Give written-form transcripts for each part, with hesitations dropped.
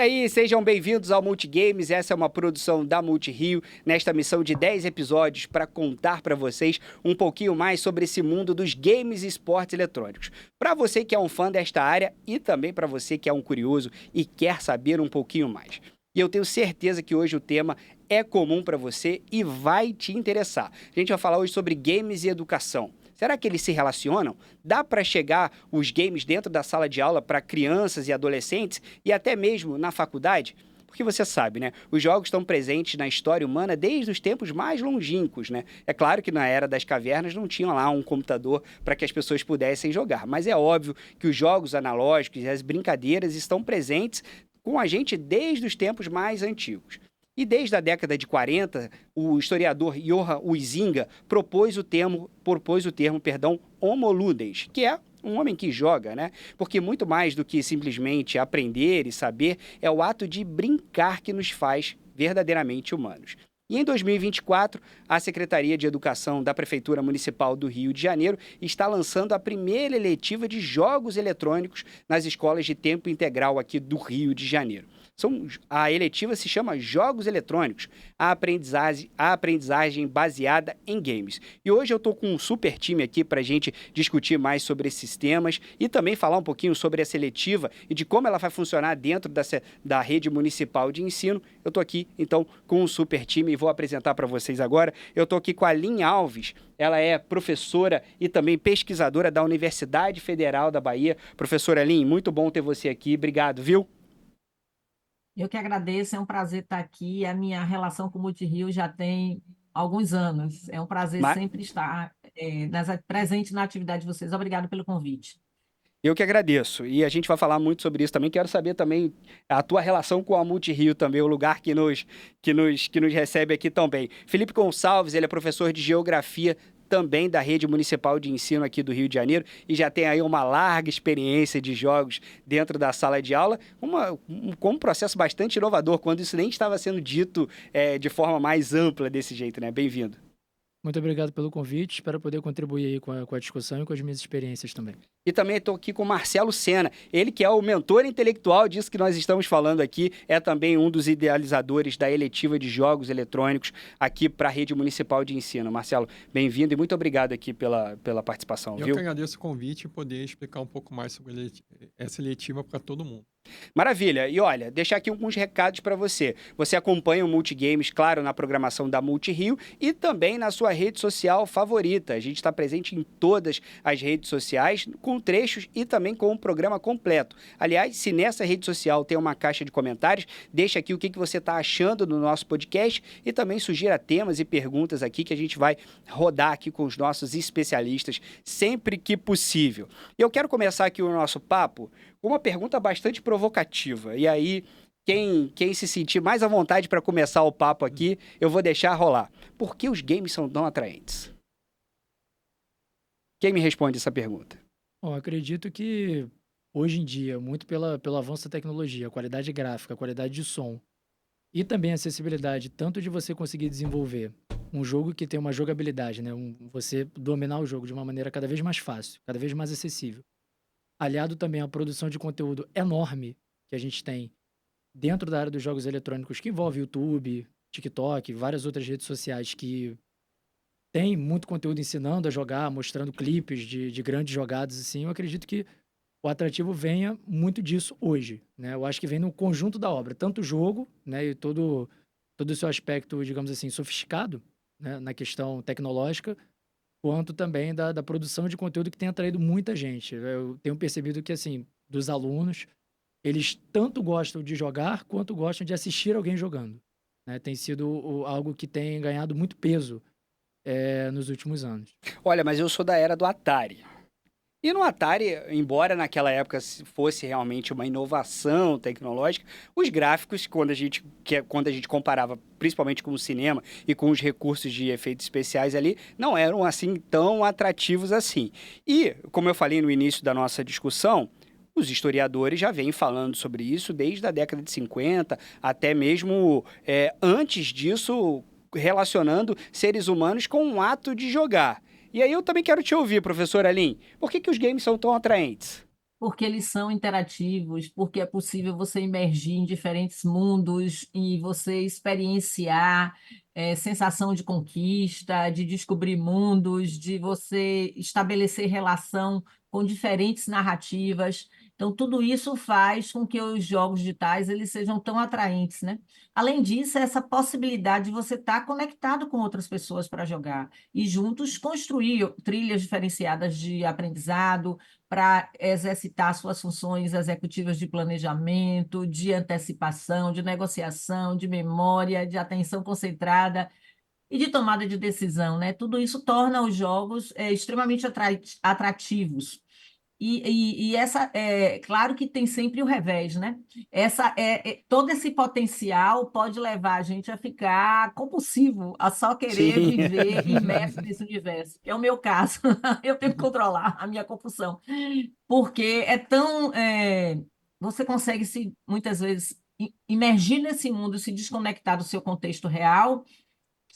aí, sejam bem-vindos ao Multigames. Essa é uma produção da Multirio, nesta missão de 10 episódios para contar para vocês um pouquinho mais sobre esse mundo dos games e esportes eletrônicos. Para você que é um fã desta área e também para você que é um curioso e quer saber um pouquinho mais. E eu tenho certeza que hoje o tema é comum para você e vai te interessar. A gente vai falar hoje sobre games e educação. Será que eles se relacionam? Dá para chegar os games dentro da sala de aula para crianças e adolescentes e até mesmo na faculdade? Porque você sabe, né? Os jogos estão presentes na história humana desde os tempos mais longínquos, né? É claro que na era das cavernas não tinha lá um computador para que as pessoas pudessem jogar, mas é óbvio que os jogos analógicos e as brincadeiras estão presentes com a gente desde os tempos mais antigos. E desde a década de 40, o historiador Johan Huizinga propôs o termo Homo Ludens, que é um homem que joga, né? Porque muito mais do que simplesmente aprender e saber, é o ato de brincar que nos faz verdadeiramente humanos. E em 2024, a Secretaria de Educação da Prefeitura Municipal do Rio de Janeiro está lançando a primeira eletiva de jogos eletrônicos nas escolas de tempo integral aqui do Rio de Janeiro. A eletiva se chama Jogos Eletrônicos, a aprendizagem baseada em games. E hoje eu estou com um super time aqui para a gente discutir mais sobre esses temas e também falar um pouquinho sobre essa eletiva e de como ela vai funcionar dentro da rede municipal de ensino. Eu estou aqui, então, com um super time e vou apresentar para vocês agora. Eu estou aqui com a Lin Alves. Ela é professora e também pesquisadora da Universidade Federal da Bahia. Professora Lin, muito bom ter você aqui. Obrigado, viu? Eu que agradeço, é um prazer estar aqui. A minha relação com o Multirio já tem alguns anos. É um prazer Ma- sempre estar presente na atividade de vocês. Obrigado pelo convite. Eu que agradeço. E a gente vai falar muito sobre isso também. Quero saber também a tua relação com a Multirio também, o lugar que nos recebe aqui também. Felipe Gonçalves, ele é professor de Geografia também da Rede Municipal de Ensino aqui do Rio de Janeiro e já tem aí uma larga experiência de jogos dentro da sala de aula, com um processo bastante inovador, quando isso nem estava sendo dito de forma mais ampla desse jeito, né? Bem-vindo. Muito obrigado pelo convite, espero poder contribuir aí com a discussão e com as minhas experiências também. E também estou aqui com o Marcelo Sena, ele que é o mentor intelectual disso que nós estamos falando aqui, é também um dos idealizadores da eletiva de jogos eletrônicos aqui para a Rede Municipal de Ensino. Marcelo, bem-vindo e muito obrigado aqui pela participação, Eu viu? que agradeço o convite e poder explicar um pouco mais sobre essa eletiva para todo mundo. Maravilha. E olha, deixar aqui alguns recados para você. Você acompanha o Multigames, claro, na programação da Multirio e também na sua rede social favorita. A gente está presente em todas as redes sociais, com trechos e também com o programa completo. Aliás, se nessa rede social tem uma caixa de comentários, deixa aqui o que você está achando do nosso podcast e também sugira temas e perguntas aqui que a gente vai rodar aqui com os nossos especialistas sempre que possível. E eu quero começar aqui o nosso papo com uma pergunta bastante provocativa. E aí, quem se sentir mais à vontade para começar o papo aqui, eu vou deixar rolar. Por que os games são tão atraentes? Quem me responde essa pergunta? Bom, acredito que hoje em dia, muito pelo avanço da tecnologia, a qualidade gráfica, a qualidade de som e também a acessibilidade, tanto de você conseguir desenvolver um jogo que tem uma jogabilidade, né? Você dominar o jogo de uma maneira cada vez mais fácil, cada vez mais acessível. Aliado também à produção de conteúdo enorme que a gente tem dentro da área dos jogos eletrônicos, que envolve YouTube, TikTok, várias outras redes sociais que tem muito conteúdo ensinando a jogar, mostrando clipes de grandes jogadas, assim. Eu acredito que o atrativo venha muito disso hoje, né? Eu acho que vem no conjunto da obra, tanto o jogo, né, e todo o seu aspecto, digamos assim, sofisticado, né, na questão tecnológica, quanto também da produção de conteúdo que tem atraído muita gente. Eu tenho percebido que, assim, dos alunos, eles tanto gostam de jogar, quanto gostam de assistir alguém jogando, né? Tem sido algo que tem ganhado muito peso, nos últimos anos. Olha, mas eu sou da era do Atari. E no Atari, embora naquela época fosse realmente uma inovação tecnológica, os gráficos, quando a gente comparava principalmente com o cinema e com os recursos de efeitos especiais ali, não eram assim tão atrativos assim. E, como eu falei no início da nossa discussão, os historiadores já vêm falando sobre isso desde a década de 50, até mesmo antes disso, relacionando seres humanos com um ato de jogar. E aí eu também quero te ouvir, professora Lin. Por que os games são tão atraentes? porque eles são interativos, porque é possível você imergir em diferentes mundos e você experienciar sensação de conquista, de descobrir mundos, de você estabelecer relação com diferentes narrativas. Então, tudo isso faz com que os jogos digitais eles sejam tão atraentes, né? Além disso, essa possibilidade de você estar conectado com outras pessoas para jogar e juntos construir trilhas diferenciadas de aprendizado para exercitar suas funções executivas de planejamento, de antecipação, de negociação, de memória, de atenção concentrada e de tomada de decisão, né? Tudo isso torna os jogos extremamente atrativos. Essa claro que tem sempre o revés, né? Todo esse potencial pode levar a gente a ficar compulsivo, a só querer Sim. viver imerso nesse universo. É o meu caso. Eu tenho que controlar a minha compulsão, porque você consegue se muitas vezes imergir nesse mundo, se desconectar do seu contexto real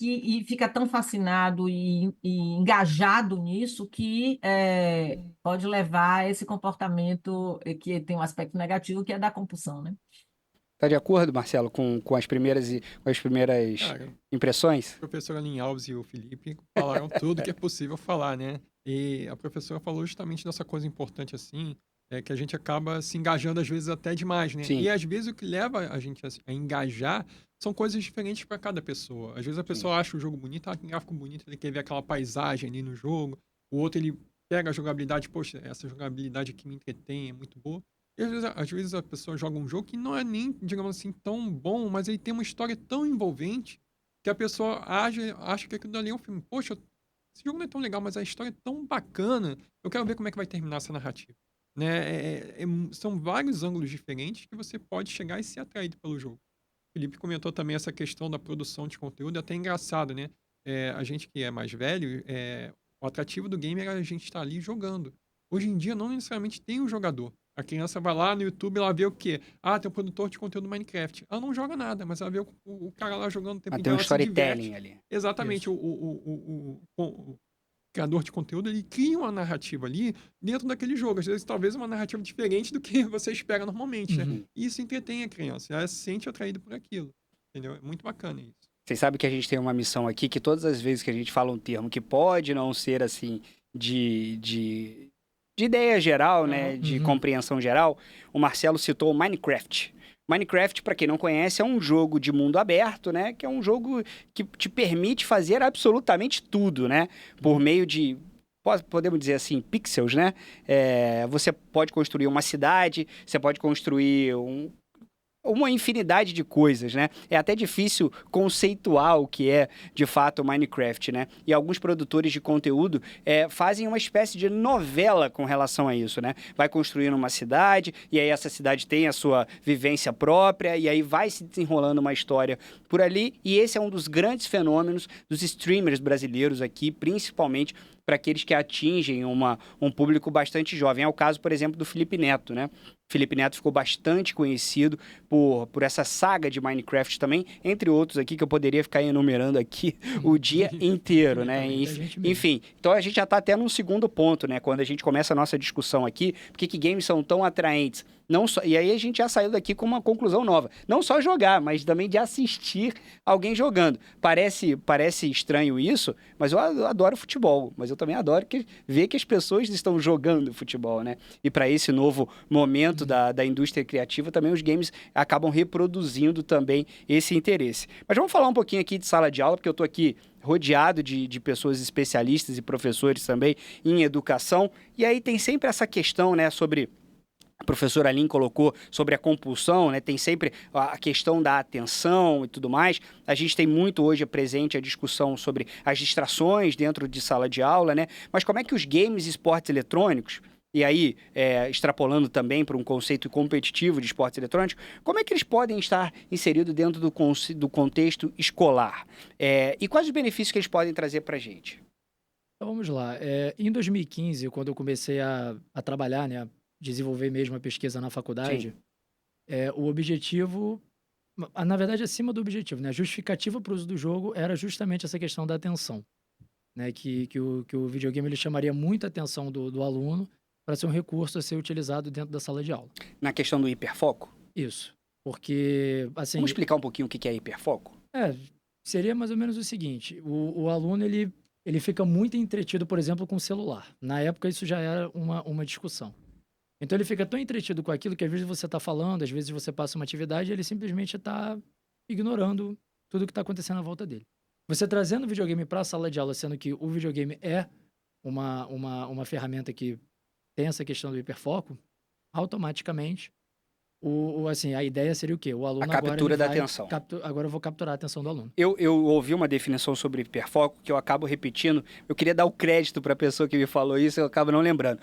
e fica tão fascinado e engajado nisso que pode levar a esse comportamento que tem um aspecto negativo, que é da compulsão, né? Tá de acordo, Marcelo, com as primeiras Cara, impressões? a professora Lin Alves e o Felipe falaram tudo que é possível falar, né? E a professora falou justamente dessa coisa importante assim, que a gente acaba se engajando às vezes até demais, né? Sim. E às vezes o que leva a gente a engajar são coisas diferentes para cada pessoa. Às vezes a pessoa acha o jogo bonito, que gráfico bonito, ele quer ver aquela paisagem ali no jogo. O outro, ele pega a jogabilidade, poxa, essa jogabilidade aqui me entretém, é muito boa. E às vezes a pessoa joga um jogo que não é nem, digamos assim, tão bom, mas ele tem uma história tão envolvente que a pessoa acha que aquilo ali é um filme. Poxa, esse jogo não é tão legal, mas a história é tão bacana. Eu quero ver como é que vai terminar essa narrativa. Né? São vários ângulos diferentes que você pode chegar e ser atraído pelo jogo. O Felipe comentou também essa questão da produção de conteúdo, é até engraçado, né? A gente que é mais velho, o atrativo do game é a gente estar ali jogando. Hoje em dia, não necessariamente tem um jogador. A criança vai lá no YouTube, ela vê o quê? Ah, tem um produtor de conteúdo Minecraft. Ela não joga nada, mas ela vê o cara lá jogando o tempo Tem inteiro, um ela se diverte. storytelling ali. Exatamente. Isso. O criador de conteúdo, ele cria uma narrativa ali dentro daquele jogo. Às vezes, talvez uma narrativa diferente do que você espera normalmente, né? Uhum. E isso entretém a criança. Ela se sente atraída por aquilo. Entendeu? É muito bacana isso. Vocês sabem que a gente tem uma missão aqui que todas as vezes que a gente fala um termo que pode não ser assim de ideia geral, né, de Uhum. compreensão geral, o Marcelo citou o Minecraft. Minecraft, para quem não conhece, é um jogo de mundo aberto, né, que é um jogo que te permite fazer absolutamente tudo, né, por meio de podemos dizer assim, pixels, né? Você pode construir uma cidade, você pode construir uma infinidade de coisas, né? É até difícil conceituar o que é, de fato, o Minecraft, né? E alguns produtores de conteúdo fazem uma espécie de novela com relação a isso, né? Vai construindo uma cidade, e aí essa cidade tem a sua vivência própria, e aí vai se desenrolando uma história por ali, e esse é um dos grandes fenômenos dos streamers brasileiros aqui, principalmente para aqueles que atingem um público bastante jovem. É o caso, por exemplo, do Felipe Neto, né? Felipe Neto ficou bastante conhecido por essa saga de Minecraft também, entre outros aqui que eu poderia ficar enumerando aqui o dia inteiro, né? Enfim, então a gente já está até num segundo ponto, né? Quando a gente começa a nossa discussão aqui, por que games são tão atraentes? Não só, e aí a gente já saiu daqui com uma conclusão nova. Não só jogar, mas também de assistir alguém jogando. Parece estranho isso, mas eu adoro futebol. Mas eu também adoro ver que as pessoas estão jogando futebol, né? E para esse novo momento da indústria criativa, também os games acabam reproduzindo também esse interesse. Mas vamos falar um pouquinho aqui de sala de aula, porque eu estou aqui rodeado de pessoas especialistas e professores também em educação. E aí tem sempre essa questão, né, sobre... A professora Aline colocou sobre a compulsão, né? Tem sempre a questão da atenção e tudo mais. A gente tem muito hoje presente a discussão sobre as distrações dentro de sala de aula, né? Mas como é que os games e esportes eletrônicos, e aí extrapolando também para um conceito competitivo de esportes eletrônicos, como é que eles podem estar inseridos dentro do contexto escolar? E quais os benefícios que eles podem trazer para a gente? Então vamos lá. Em 2015, quando eu comecei a trabalhar, né, desenvolver mesmo a pesquisa na faculdade, o objetivo, na verdade, acima do objetivo, né, a justificativa para o uso do jogo era justamente essa questão da atenção, né, que o videogame ele chamaria muita atenção do aluno para ser um recurso a ser utilizado dentro da sala de aula. Na questão do hiperfoco? Isso. Porque, assim, Vamos explicar um pouquinho o que é hiperfoco? seria mais ou menos o seguinte: o aluno ele fica muito entretido, por exemplo, com o celular. Na época, isso já era uma discussão. Então, ele fica tão entretido com aquilo que às vezes você está falando, às vezes você passa uma atividade e ele simplesmente está ignorando tudo que está acontecendo à volta dele. Você trazendo o videogame para a sala de aula, sendo que o videogame é uma ferramenta que tem essa questão do hiperfoco, automaticamente, assim, a ideia seria o quê? O aluno A captura agora da ele vai atenção. agora eu vou capturar a atenção do aluno. Eu ouvi uma definição sobre hiperfoco que eu acabo repetindo. Eu queria dar o crédito para a pessoa que me falou isso, eu acabo não lembrando.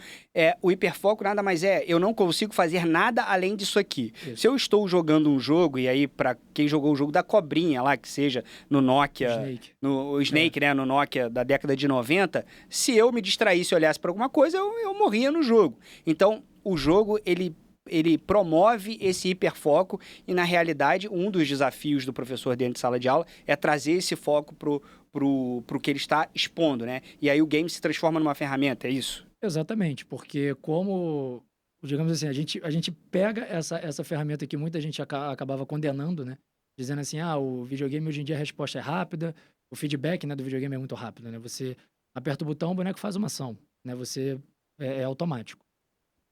O hiperfoco nada mais eu não consigo fazer nada além disso aqui. Isso. Se eu estou jogando um jogo, e aí para quem jogou o jogo da cobrinha lá, que seja no Nokia, Snake. no Snake, né, no Nokia da década de 90, se eu me distraísse e olhasse para alguma coisa, eu morria no jogo. Então, o jogo, ele promove esse hiperfoco e, na realidade, um dos desafios do professor dentro de sala de aula é trazer esse foco pro que ele está expondo, né? E aí o game se transforma numa ferramenta, é isso? Exatamente, porque como, digamos assim, a gente pega essa ferramenta que muita gente acabava condenando, né? Dizendo assim, o videogame hoje em dia a resposta é rápida, o feedback, né, do videogame é muito rápido, né? Você aperta o botão, o boneco faz uma ação, né? Você é automático.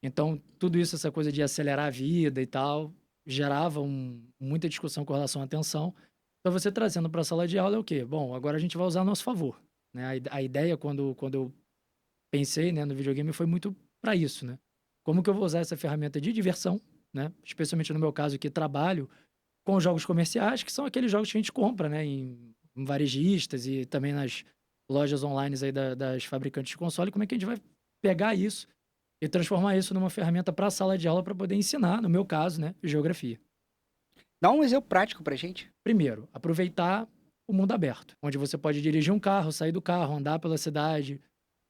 Então, tudo isso, essa coisa de acelerar a vida e tal, gerava muita discussão com relação à atenção. Então, você trazendo para a sala de aula é o quê? Bom, agora a gente vai usar a nosso favor, né? A ideia, quando eu pensei, né, no videogame, foi muito para isso, né? Como que eu vou usar essa ferramenta de diversão, né? Especialmente no meu caso, que trabalho com jogos comerciais, que são aqueles jogos que a gente compra, né, em varejistas e também nas lojas online aí das fabricantes de console. Como é que a gente vai pegar isso e transformar isso numa ferramenta para a sala de aula para poder ensinar, no meu caso, né, geografia? Dá um exemplo prático pra gente. Primeiro, aproveitar o mundo aberto, onde você pode dirigir um carro, sair do carro, andar pela cidade,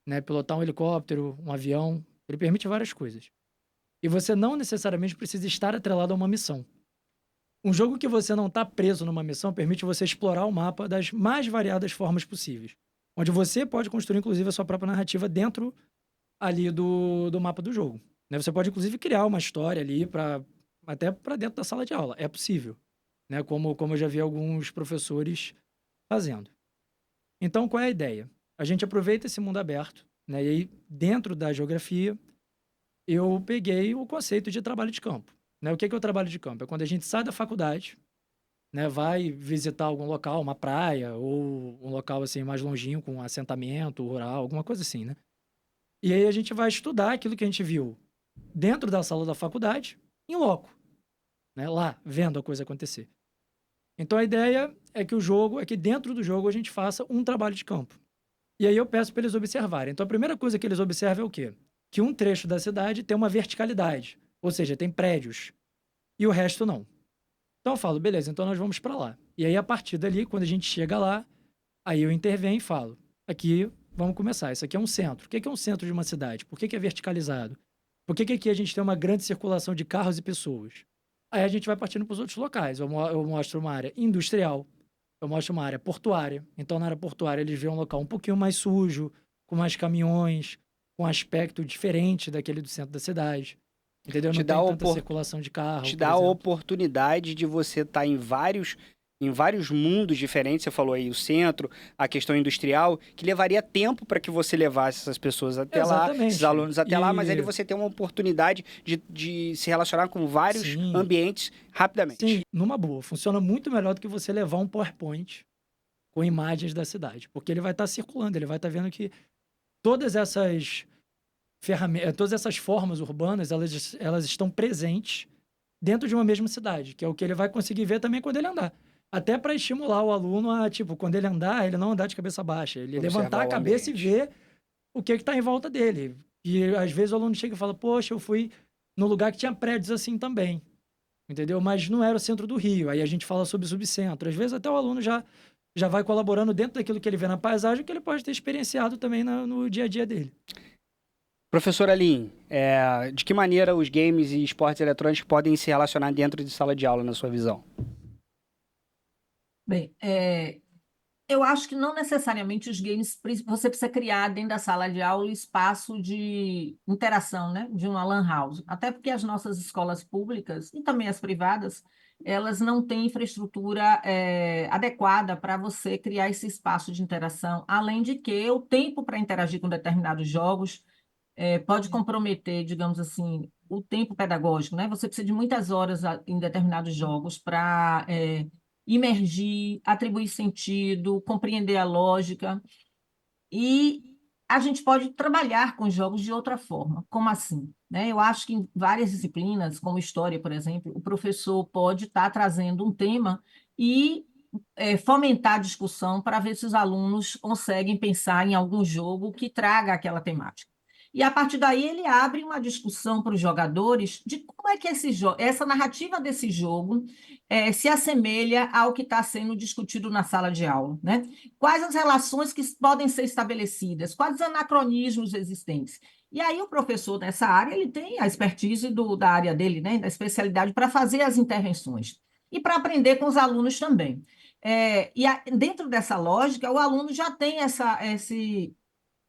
né, pilotar um helicóptero, um avião. Ele permite várias coisas. E você não necessariamente precisa estar atrelado a uma missão. Um jogo que você não está preso numa missão permite você explorar o mapa das mais variadas formas possíveis, onde você pode construir, inclusive, a sua própria narrativa dentro ali do mapa do jogo, né? Você pode, inclusive, criar uma história ali até para dentro da sala de aula. É possível, né? Como eu já vi alguns professores fazendo. Então, qual é a ideia? A gente aproveita esse mundo aberto, né? E aí, dentro da geografia, eu peguei o conceito de trabalho de campo, né? O que é o trabalho de campo? É quando a gente sai da faculdade, né? Vai visitar algum local, uma praia, ou um local assim mais longinho, com um assentamento rural, alguma coisa assim, né? E aí a gente vai estudar aquilo que a gente viu dentro da sala da faculdade, em loco, né? Lá, vendo a coisa acontecer. Então a ideia é que dentro do jogo a gente faça um trabalho de campo. E aí eu peço para eles observarem. Então a primeira coisa que eles observam é o quê? Que um trecho da cidade tem uma verticalidade, ou seja, tem prédios, e o resto não. Então eu falo, beleza, então nós vamos para lá. E aí a partir dali, quando a gente chega lá, aí eu intervenho e falo, aqui vamos começar. Isso aqui é um centro. O que é um centro de uma cidade? Por que é verticalizado? Por que aqui a gente tem uma grande circulação de carros e pessoas? Aí a gente vai partindo para os outros locais. Eu mostro uma área industrial, eu mostro uma área portuária. Então, na área portuária, eles veem um local um pouquinho mais sujo, com mais caminhões, com um aspecto diferente daquele do centro da cidade. Entendeu? Não tem tanta circulação de carro. Te dá a oportunidade de você estar em vários mundos diferentes. Você falou aí o centro, a questão industrial, que levaria tempo para que você levasse essas pessoas até lá, esses alunos até lá, mas ali você tem uma oportunidade de se relacionar com vários ambientes rapidamente. Sim, numa boa. Funciona muito melhor do que você levar um PowerPoint com imagens da cidade, porque ele vai estar circulando, ele vai estar vendo que todas essas ferramentas, todas essas formas urbanas, elas estão presentes dentro de uma mesma cidade, que é o que ele vai conseguir ver também quando ele andar. Até para estimular o aluno a, tipo, quando ele andar, ele não andar de cabeça baixa. Ele levantar a cabeça e ver o que está em volta dele. E às vezes o aluno chega e fala, poxa, eu fui no lugar que tinha prédios assim também. Entendeu? Mas não era o centro do Rio. Aí a gente fala sobre subcentro. Às vezes até o aluno já vai colaborando dentro daquilo que ele vê na paisagem, que ele pode ter experienciado também no dia a dia dele. Professor Aline, de que maneira os games e esportes eletrônicos podem se relacionar dentro de sala de aula, na sua visão? Bem, Eu acho que não necessariamente os games, você precisa criar dentro da sala de aula espaço de interação, né? De uma lan house. Até porque as nossas escolas públicas e também as privadas, elas não têm infraestrutura adequada para você criar esse espaço de interação. Além de que o tempo para interagir com determinados jogos pode comprometer, digamos assim, o tempo pedagógico, né? Você precisa de muitas horas em determinados jogos para imergir, atribuir sentido, compreender a lógica. E a gente pode trabalhar com jogos de outra forma. Como assim? Né? Eu acho que em várias disciplinas, como história, por exemplo, o professor pode estar trazendo um tema e fomentar a discussão para ver se os alunos conseguem pensar em algum jogo que traga aquela temática. E a partir daí ele abre uma discussão para os jogadores de como é que essa narrativa desse jogo se assemelha ao que está sendo discutido na sala de aula, né? Quais as relações que podem ser estabelecidas, quais os anacronismos existentes. E aí o professor nessa área, ele tem a expertise da área dele, né, da especialidade para fazer as intervenções e para aprender com os alunos também. Dentro dessa lógica, o aluno já tem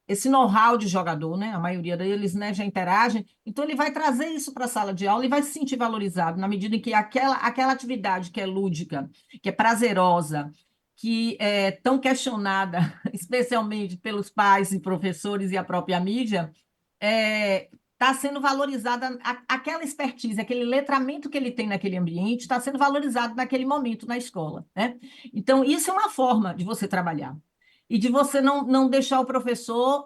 esse know-how de jogador, né? A maioria deles, né, já interagem, então ele vai trazer isso para a sala de aula e vai se sentir valorizado na medida em que aquela atividade que é lúdica, que é prazerosa, que é tão questionada, especialmente pelos pais e professores e a própria mídia, está sendo valorizada, aquela expertise, aquele letramento que ele tem naquele ambiente está sendo valorizado naquele momento na escola, né? Então, isso é uma forma de você trabalhar e de você não deixar o professor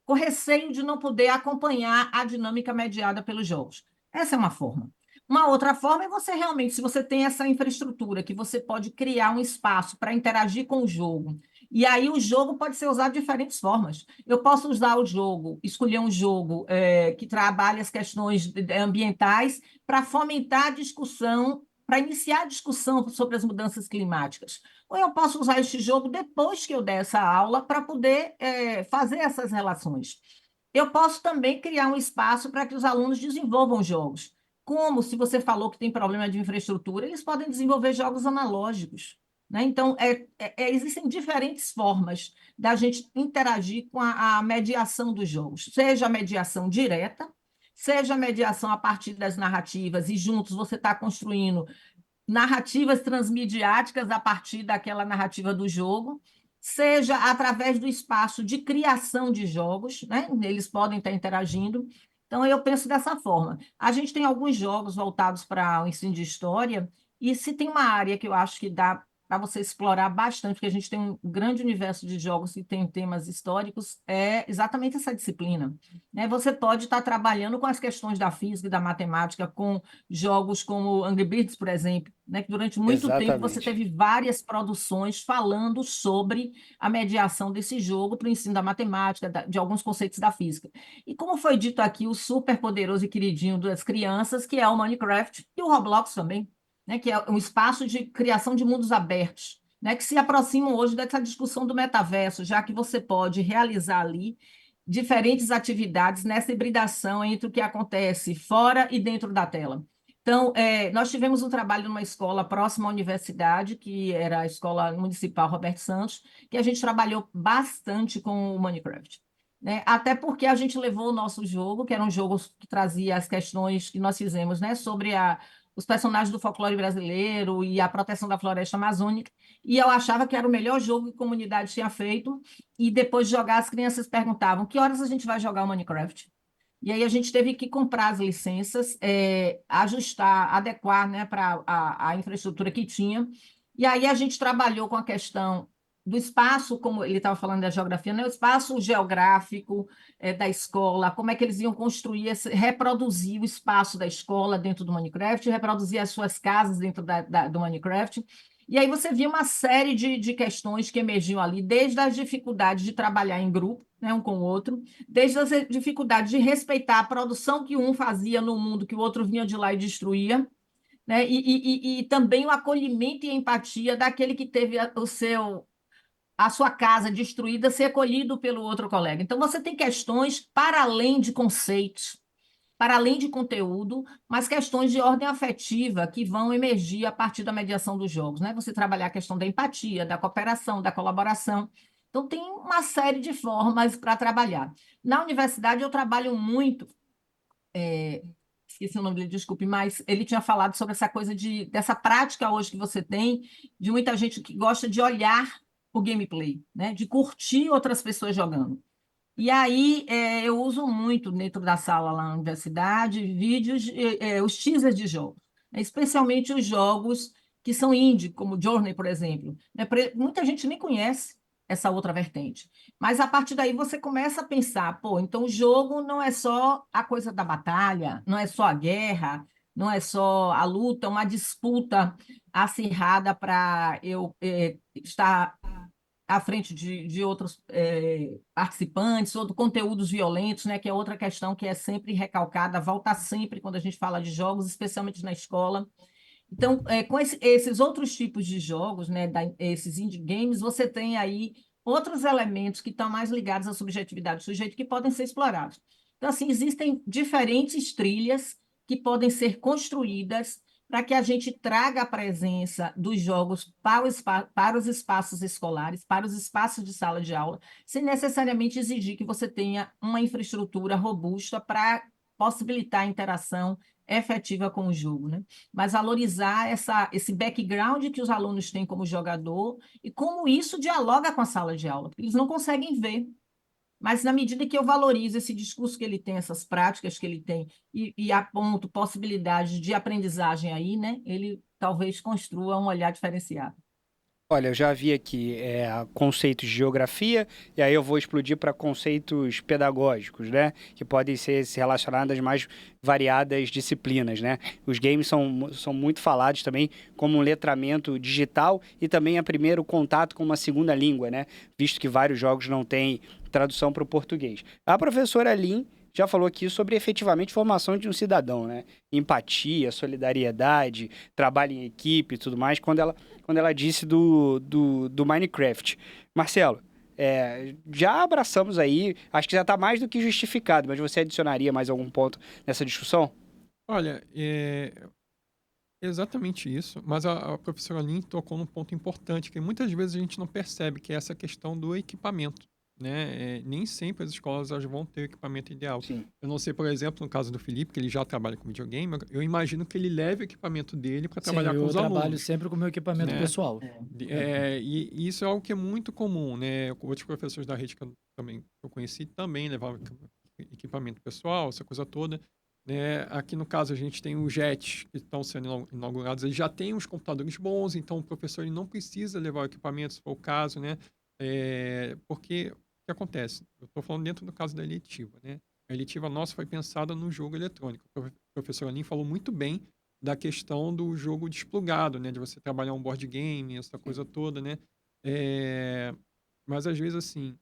com receio de não poder acompanhar a dinâmica mediada pelos jogos. Essa é uma forma. Uma outra forma é você realmente, se você tem essa infraestrutura, que você pode criar um espaço para interagir com o jogo. E aí o jogo pode ser usado de diferentes formas. Eu posso usar o jogo, escolher um jogo que trabalhe as questões ambientais para fomentar a discussão, para iniciar a discussão sobre as mudanças climáticas. Ou eu posso usar este jogo depois que eu der essa aula para poder fazer essas relações. Eu posso também criar um espaço para que os alunos desenvolvam jogos. Como, se você falou que tem problema de infraestrutura, eles podem desenvolver jogos analógicos. Né? Então, existem diferentes formas da gente interagir com a mediação dos jogos, seja a mediação direta, seja a mediação a partir das narrativas, e juntos você está construindo narrativas transmediáticas a partir daquela narrativa do jogo, seja através do espaço de criação de jogos, né? Eles podem estar interagindo. Então, eu penso dessa forma. A gente tem alguns jogos voltados para o ensino de história, e se tem uma área que eu acho que dá para você explorar bastante, porque a gente tem um grande universo de jogos que tem temas históricos, é exatamente essa disciplina. Né? Você pode estar trabalhando com as questões da física e da matemática, com jogos como Angry Birds, por exemplo, né? Que durante muito tempo você Exatamente. teve várias produções falando sobre a mediação desse jogo para o ensino da matemática, de alguns conceitos da física. E como foi dito aqui, o super poderoso e queridinho das crianças, que é o Minecraft e o Roblox também, né? Que é um espaço de criação de mundos abertos, né? Que se aproximam hoje dessa discussão do metaverso, já que você pode realizar ali diferentes atividades nessa hibridação entre o que acontece fora e dentro da tela. Então, nós tivemos um trabalho numa escola próxima à universidade, que era a Escola Municipal Roberto Santos, que a gente trabalhou bastante com o Minecraft. Né? Até porque a gente levou o nosso jogo, que era um jogo que trazia as questões que nós fizemos, né, sobre os personagens do folclore brasileiro e a proteção da floresta amazônica, e eu achava que era o melhor jogo que a comunidade tinha feito, e depois de jogar, as crianças perguntavam: que horas a gente vai jogar o Minecraft? E aí a gente teve que comprar as licenças, ajustar, adequar, né, para a infraestrutura que tinha. E aí a gente trabalhou com a questão do espaço, como ele estava falando da geografia, né, o espaço geográfico da escola, como é que eles iam construir, reproduzir o espaço da escola dentro do Minecraft, reproduzir as suas casas dentro do Minecraft. E aí você via uma série de questões que emergiam ali, desde as dificuldades de trabalhar em grupo, né, um com o outro, desde as dificuldades de respeitar a produção que um fazia no mundo, que o outro vinha de lá e destruía, né, e também o acolhimento e empatia daquele que teve a sua casa destruída ser acolhido pelo outro colega. Então, você tem questões para além de conceitos, para além de conteúdo, mas questões de ordem afetiva que vão emergir a partir da mediação dos jogos, né? Você trabalhar a questão da empatia, da cooperação, da colaboração. Então, tem uma série de formas para trabalhar. Na universidade, eu trabalho muito, esqueci o nome dele, desculpe, mas ele tinha falado sobre essa coisa dessa prática hoje que você tem, de muita gente que gosta de olhar o gameplay, né? De curtir outras pessoas jogando. E aí, eu uso muito dentro da sala lá na universidade, vídeos, os teasers de jogos, né? Especialmente os jogos que são indie, como Journey, por exemplo, né? Muita gente nem conhece essa outra vertente. Mas a partir daí você começa a pensar, pô, então o jogo não é só a coisa da batalha, não é só a guerra, não é só a luta, uma disputa acirrada para eu estar à frente de outros participantes, ou de conteúdos violentos, né, que é outra questão que é sempre recalcada, volta sempre quando a gente fala de jogos, especialmente na escola. Então, com esses outros tipos de jogos, né, esses indie games, você tem aí outros elementos que estão mais ligados à subjetividade do sujeito que podem ser explorados. Então, assim, existem diferentes trilhas que podem ser construídas para que a gente traga a presença dos jogos para os espaços escolares, para os espaços de sala de aula, sem necessariamente exigir que você tenha uma infraestrutura robusta para possibilitar a interação efetiva com o jogo, né? Mas valorizar esse background que os alunos têm como jogador e como isso dialoga com a sala de aula, porque eles não conseguem ver. Mas na medida que eu valorizo esse discurso que ele tem, essas práticas que ele tem, e aponto possibilidades de aprendizagem aí, né? Ele talvez construa um olhar diferenciado. Olha, eu já vi aqui conceitos de geografia, e aí eu vou explodir para conceitos pedagógicos, né? Que podem ser relacionados às mais variadas disciplinas, né? Os games são muito falados também como um letramento digital e também primeiro contato com uma segunda língua, né? Visto que vários jogos não têm tradução para o português. A professora Lin já falou aqui sobre efetivamente formação de um cidadão, né? Empatia, solidariedade, trabalho em equipe e tudo mais, quando ela disse do Minecraft. Marcelo, já abraçamos aí, acho que já está mais do que justificado, mas você adicionaria mais algum ponto nessa discussão? Olha, exatamente isso, mas a professora Lin tocou num ponto importante, que muitas vezes a gente não percebe, que é essa questão do equipamento, né? Nem sempre as escolas elas vão ter o equipamento ideal. Sim. Eu não sei, por exemplo, no caso do Felipe, que ele já trabalha com videogame, eu imagino que ele leve o equipamento dele para trabalhar com os eu trabalho alunos, sempre com o meu equipamento né? pessoal. E isso é algo que é muito comum, né? Outros professores da rede que eu conheci também levavam equipamento pessoal, essa coisa toda, né? Aqui no caso a gente tem os JETs que estão sendo inaugurados, eles já têm os computadores bons, então o professor ele não precisa levar o equipamento, se for o caso, né? Porque o que acontece? Eu estou falando dentro do caso da eletiva, né? A eletiva nossa foi pensada no jogo eletrônico. A professora Lin falou muito bem da questão do jogo desplugado, né? De você trabalhar um board game, essa coisa toda, né? Mas às vezes, assim,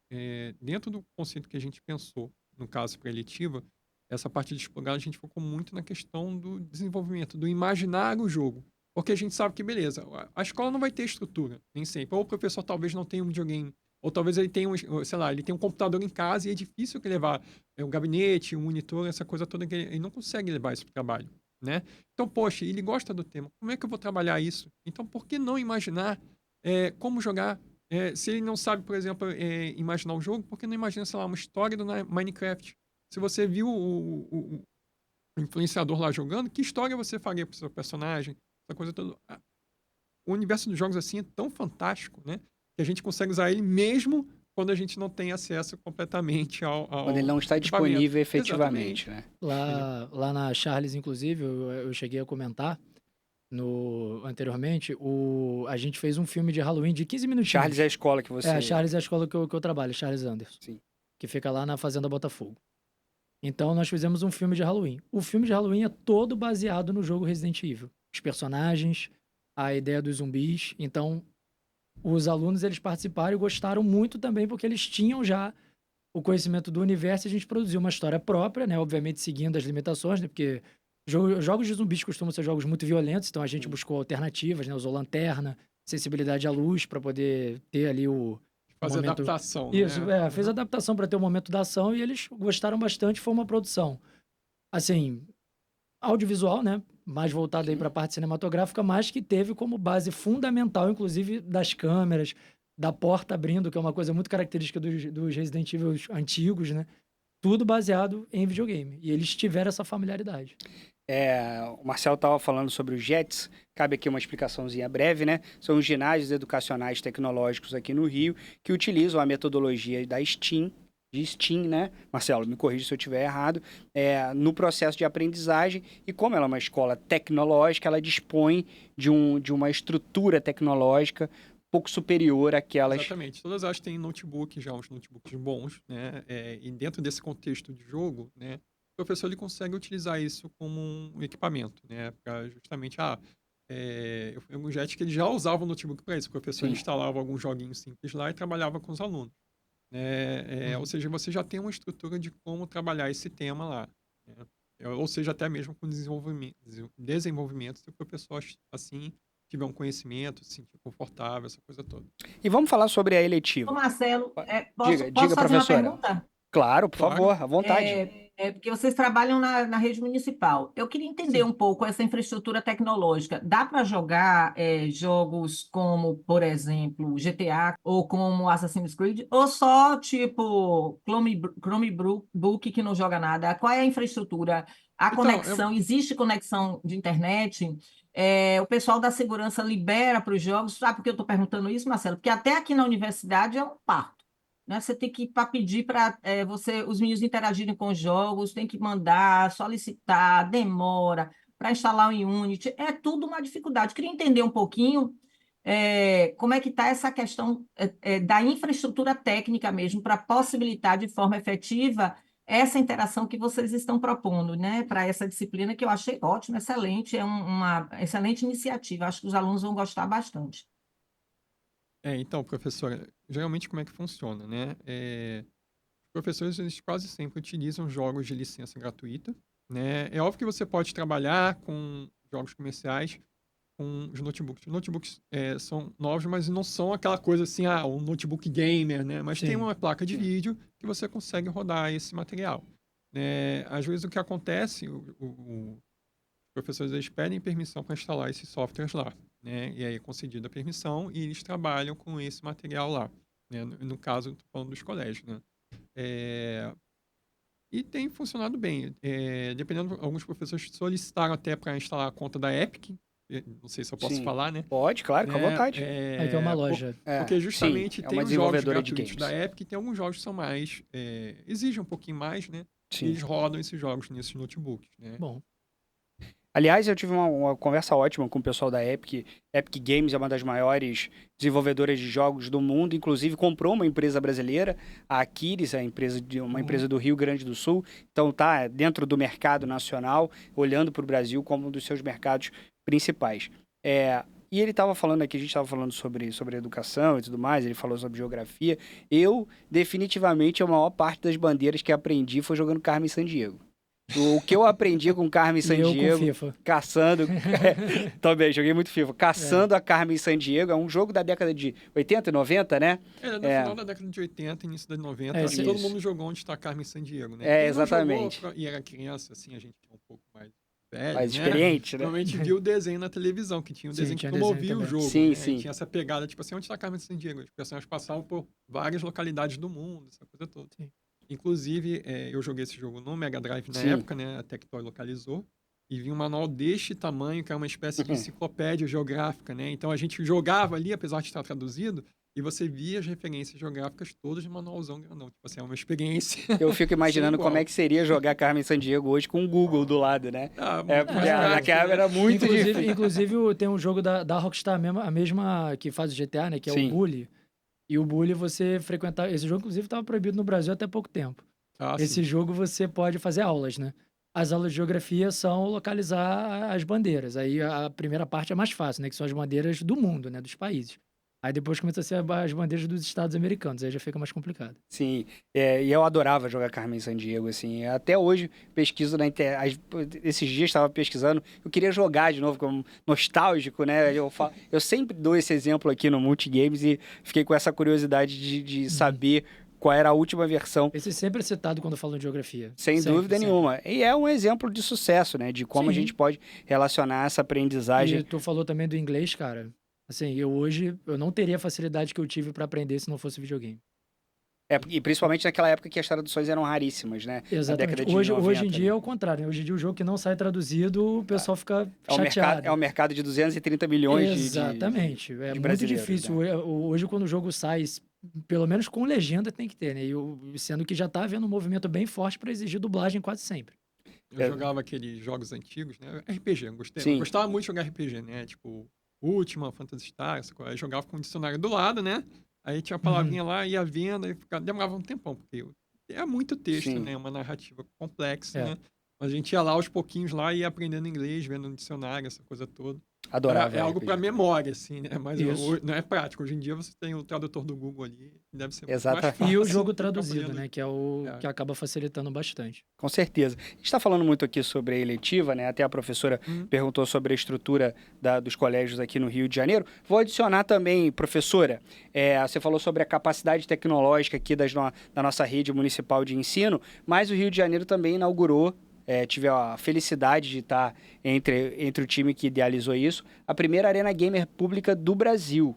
dentro do conceito que a gente pensou, no caso para a eletiva, essa parte de desplugado a gente focou muito na questão do desenvolvimento, do imaginar o jogo. Porque a gente sabe que, beleza, a escola não vai ter estrutura, nem sempre. Ou o professor talvez não tenha um videogame, ou talvez ele tenha ele tenha um computador em casa e é difícil que levar um gabinete, um monitor, essa coisa toda, que ele não consegue levar isso para o trabalho, né? Então, poxa, ele gosta do tema. Como é que eu vou trabalhar isso? Então, por que não imaginar como jogar? Se ele não sabe, por exemplo, imaginar o jogo, por que não imagina, sei lá, uma história do Minecraft? Se você viu o influenciador lá jogando, que história você faria pro seu personagem? Essa coisa toda. O universo dos jogos, assim, é tão fantástico, né? Que a gente consegue usar ele mesmo quando a gente não tem acesso completamente ao Quando ele não está equipamento. disponível efetivamente, né? Lá na Charles, inclusive, eu cheguei a comentar anteriormente, a gente fez um filme de Halloween de 15 minutinhos. Charles é a escola que você... Charles é a escola que eu trabalho, Charles Anderson. Sim. Que fica lá na Fazenda Botafogo. Então, nós fizemos um filme de Halloween. O filme de Halloween é todo baseado no jogo Resident Evil. Os personagens, a ideia dos zumbis. Então, os alunos, eles participaram e gostaram muito também, porque eles tinham já o conhecimento do universo e a gente produziu uma história própria, né? Obviamente, seguindo as limitações, né? Porque jogos de zumbis costumam ser jogos muito violentos, então a gente buscou alternativas, né? Usou lanterna, sensibilidade à luz para poder ter ali fazer momento... adaptação, Isso, né? fez adaptação para ter o momento da ação e eles gostaram bastante, foi uma produção. assim, audiovisual, né? Mais voltado aí para a parte cinematográfica, mas que teve como base fundamental, inclusive, das câmeras, da porta abrindo, que é uma coisa muito característica dos Resident Evil antigos, né? Tudo baseado em videogame. E eles tiveram essa familiaridade. O Marcelo estava falando sobre os JETs, cabe aqui uma explicaçãozinha breve, né? São os ginásios educacionais tecnológicos aqui no Rio, que utilizam a metodologia da Steam, né? Marcelo, me corrija se eu estiver errado, no processo de aprendizagem, e como ela é uma escola tecnológica, ela dispõe de uma estrutura tecnológica um pouco superior àquelas... Exatamente. Todas elas têm notebook já, uns notebooks bons, né? E dentro desse contexto de jogo, né? O professor ele consegue utilizar isso como um equipamento, né? Para justamente, eu fui em alguns JET que ele já usava o notebook para isso. O professor Sim. instalava alguns joguinhos simples lá e trabalhava com os alunos. Ou seja, você já tem uma estrutura de como trabalhar esse tema lá, né? Ou seja, até mesmo com desenvolvimento, se o professor assim tiver um conhecimento, se sentir confortável, essa coisa toda. E vamos falar sobre a eletiva. Ô, Marcelo, Diga, posso fazer uma professora. pergunta? Claro, por Claro. favor, à vontade. Porque vocês trabalham na rede municipal. Eu queria entender Sim. um pouco essa infraestrutura tecnológica. Dá para jogar jogos como, por exemplo, GTA ou como Assassin's Creed? Ou só tipo Chromebook que não joga nada? Qual é a infraestrutura? A Então, conexão? Existe conexão de internet? O pessoal da segurança libera para os jogos? Sabe por que eu estou perguntando isso, Marcelo? Porque até aqui na universidade é um parto, né? Você tem que ir para pedir para os meninos interagirem com os jogos, tem que mandar, solicitar, demora para instalar o Unity, é tudo uma dificuldade. Queria entender um pouquinho como é que está essa questão da infraestrutura técnica mesmo, para possibilitar de forma efetiva essa interação que vocês estão propondo, né, para essa disciplina, que eu achei ótimo, excelente, uma excelente iniciativa, acho que os alunos vão gostar bastante. Então, professora, geralmente como é que funciona, né? Os professores, eles quase sempre utilizam jogos de licença gratuita, né? É óbvio que você pode trabalhar com jogos comerciais com os notebooks. Os notebooks são novos, mas não são aquela coisa assim, um notebook gamer, né? Mas tem Sim. uma placa de vídeo que você consegue rodar esse material, né? Às vezes o que acontece, os professores eles pedem permissão para instalar esses softwares lá, né? E aí é concedida a permissão e eles trabalham com esse material lá, né? No caso, estou falando dos colégios, né? E tem funcionado bem. Dependendo, alguns professores solicitaram até para instalar a conta da Epic. Não sei se eu posso Sim. falar, né? Pode, claro, com vontade. Aí que é uma loja. Porque justamente sim, é tem uma os jogos desenvolvedora de gratuitos games. da Epic e tem alguns jogos que são mais... exigem um pouquinho mais, né? E Sim. eles rodam esses jogos nesses notebooks, né? Bom, Aliás, eu tive uma conversa ótima com o pessoal da Epic. Epic Games é uma das maiores desenvolvedoras de jogos do mundo, inclusive comprou uma empresa brasileira, a Aquiles, uma empresa do Rio Grande do Sul. Então tá dentro do mercado nacional, olhando para o Brasil como um dos seus mercados principais. E ele estava falando aqui, a gente estava falando sobre educação e tudo mais, ele falou sobre geografia. Eu, definitivamente, a maior parte das bandeiras que aprendi foi jogando Carmen Sandiego. O que eu aprendi com Carmen e eu com Sandiego, FIFA. caçando... Também, joguei muito FIFA. Caçando a Carmen Sandiego, é um jogo da década de 80 e 90, né? No final da década de 80, início da 90, acho que isso. todo mundo jogou onde está Carmen Sandiego, né? É, Quem não exatamente. jogou, e era criança, assim, a gente é um pouco mais velho, Mais né? experiente, né? Normalmente viu o desenho na televisão, que tinha um Sim, desenho tinha que desenho promovia o também. jogo, Sim, né? sim. E tinha essa pegada, tipo assim, onde está Carmen Sandiego? Os personagens passavam por várias localidades do mundo, essa coisa toda. Sim. Inclusive, eu joguei esse jogo no Mega Drive na Sim. época, né? A Tectoy localizou. E vinha um manual deste tamanho, que é uma espécie de enciclopédia geográfica, né? Então a gente jogava ali, apesar de estar traduzido, e você via as referências geográficas todas de manualzão grandão. Tipo assim, é uma experiência. Eu fico imaginando como é que seria jogar Carmen Sandiego hoje com o Google do lado, né? Porque naquela era muito difícil. Inclusive, tem um jogo da Rockstar, a mesma que faz o GTA, né? Que é Sim. o Bully. E o Bully, você frequentar... Esse jogo, inclusive, estava proibido no Brasil até pouco tempo. Esse jogo, você pode fazer aulas, né? As aulas de geografia são localizar as bandeiras. Aí a primeira parte é mais fácil, né? Que são as bandeiras do mundo, né? Dos países. Aí depois começa a ser as bandeiras dos Estados Americanos. Aí já fica mais complicado. Sim, e eu adorava jogar Carmen Sandiego, assim. Até hoje pesquiso na internet. Esses dias estava pesquisando, eu queria jogar de novo, como nostálgico, né? Eu sempre dou esse exemplo aqui no Multigames e fiquei com essa curiosidade de saber qual era a última versão. Esse sempre é citado quando falam de geografia. Sem Sempre, dúvida sempre. nenhuma. E é um exemplo de sucesso, né? De como a Sim. gente pode relacionar essa aprendizagem. E tu falou também do inglês, cara. Assim, eu não teria a facilidade que eu tive pra aprender se não fosse videogame. E principalmente naquela época que as traduções eram raríssimas, né? Na Exatamente. década de Hoje 90, em dia né? é o contrário, né? Hoje em dia o jogo que não sai traduzido, o pessoal fica chateado. É um mercado de 230 milhões Exatamente. É muito brasileiros, difícil. né? Hoje, quando o jogo sai, pelo menos com legenda tem que ter, né? Sendo que já tá havendo um movimento bem forte para exigir dublagem quase sempre. Eu jogava aqueles jogos antigos, né? RPG, eu Sim. gostava muito de jogar RPG, né? Tipo, Ultima, Phantasy Star, essa coisa. Eu jogava com o dicionário do lado, né? Aí tinha a palavrinha lá, ia vendo, aí demorava um tempão, porque é muito texto, Sim. né? Uma narrativa complexa, É. né? A gente ia lá aos pouquinhos lá e ia aprendendo inglês, vendo no dicionário, essa coisa toda. Adorava É algo RPG. para memória, assim, né? Mas Isso. não é prático. Hoje em dia você tem o tradutor do Google ali, deve ser muito Exatamente. mais fácil. E o jogo ficar traduzido, fazendo- né? Que é o que acaba facilitando bastante. Com certeza. A gente está falando muito aqui sobre a eletiva, né? Até a professora perguntou sobre a estrutura dos colégios aqui no Rio de Janeiro. Vou adicionar também, professora, você falou sobre a capacidade tecnológica aqui da nossa rede municipal de ensino, mas o Rio de Janeiro também inaugurou, tive a felicidade de estar entre o time que idealizou isso, a primeira arena gamer pública do Brasil.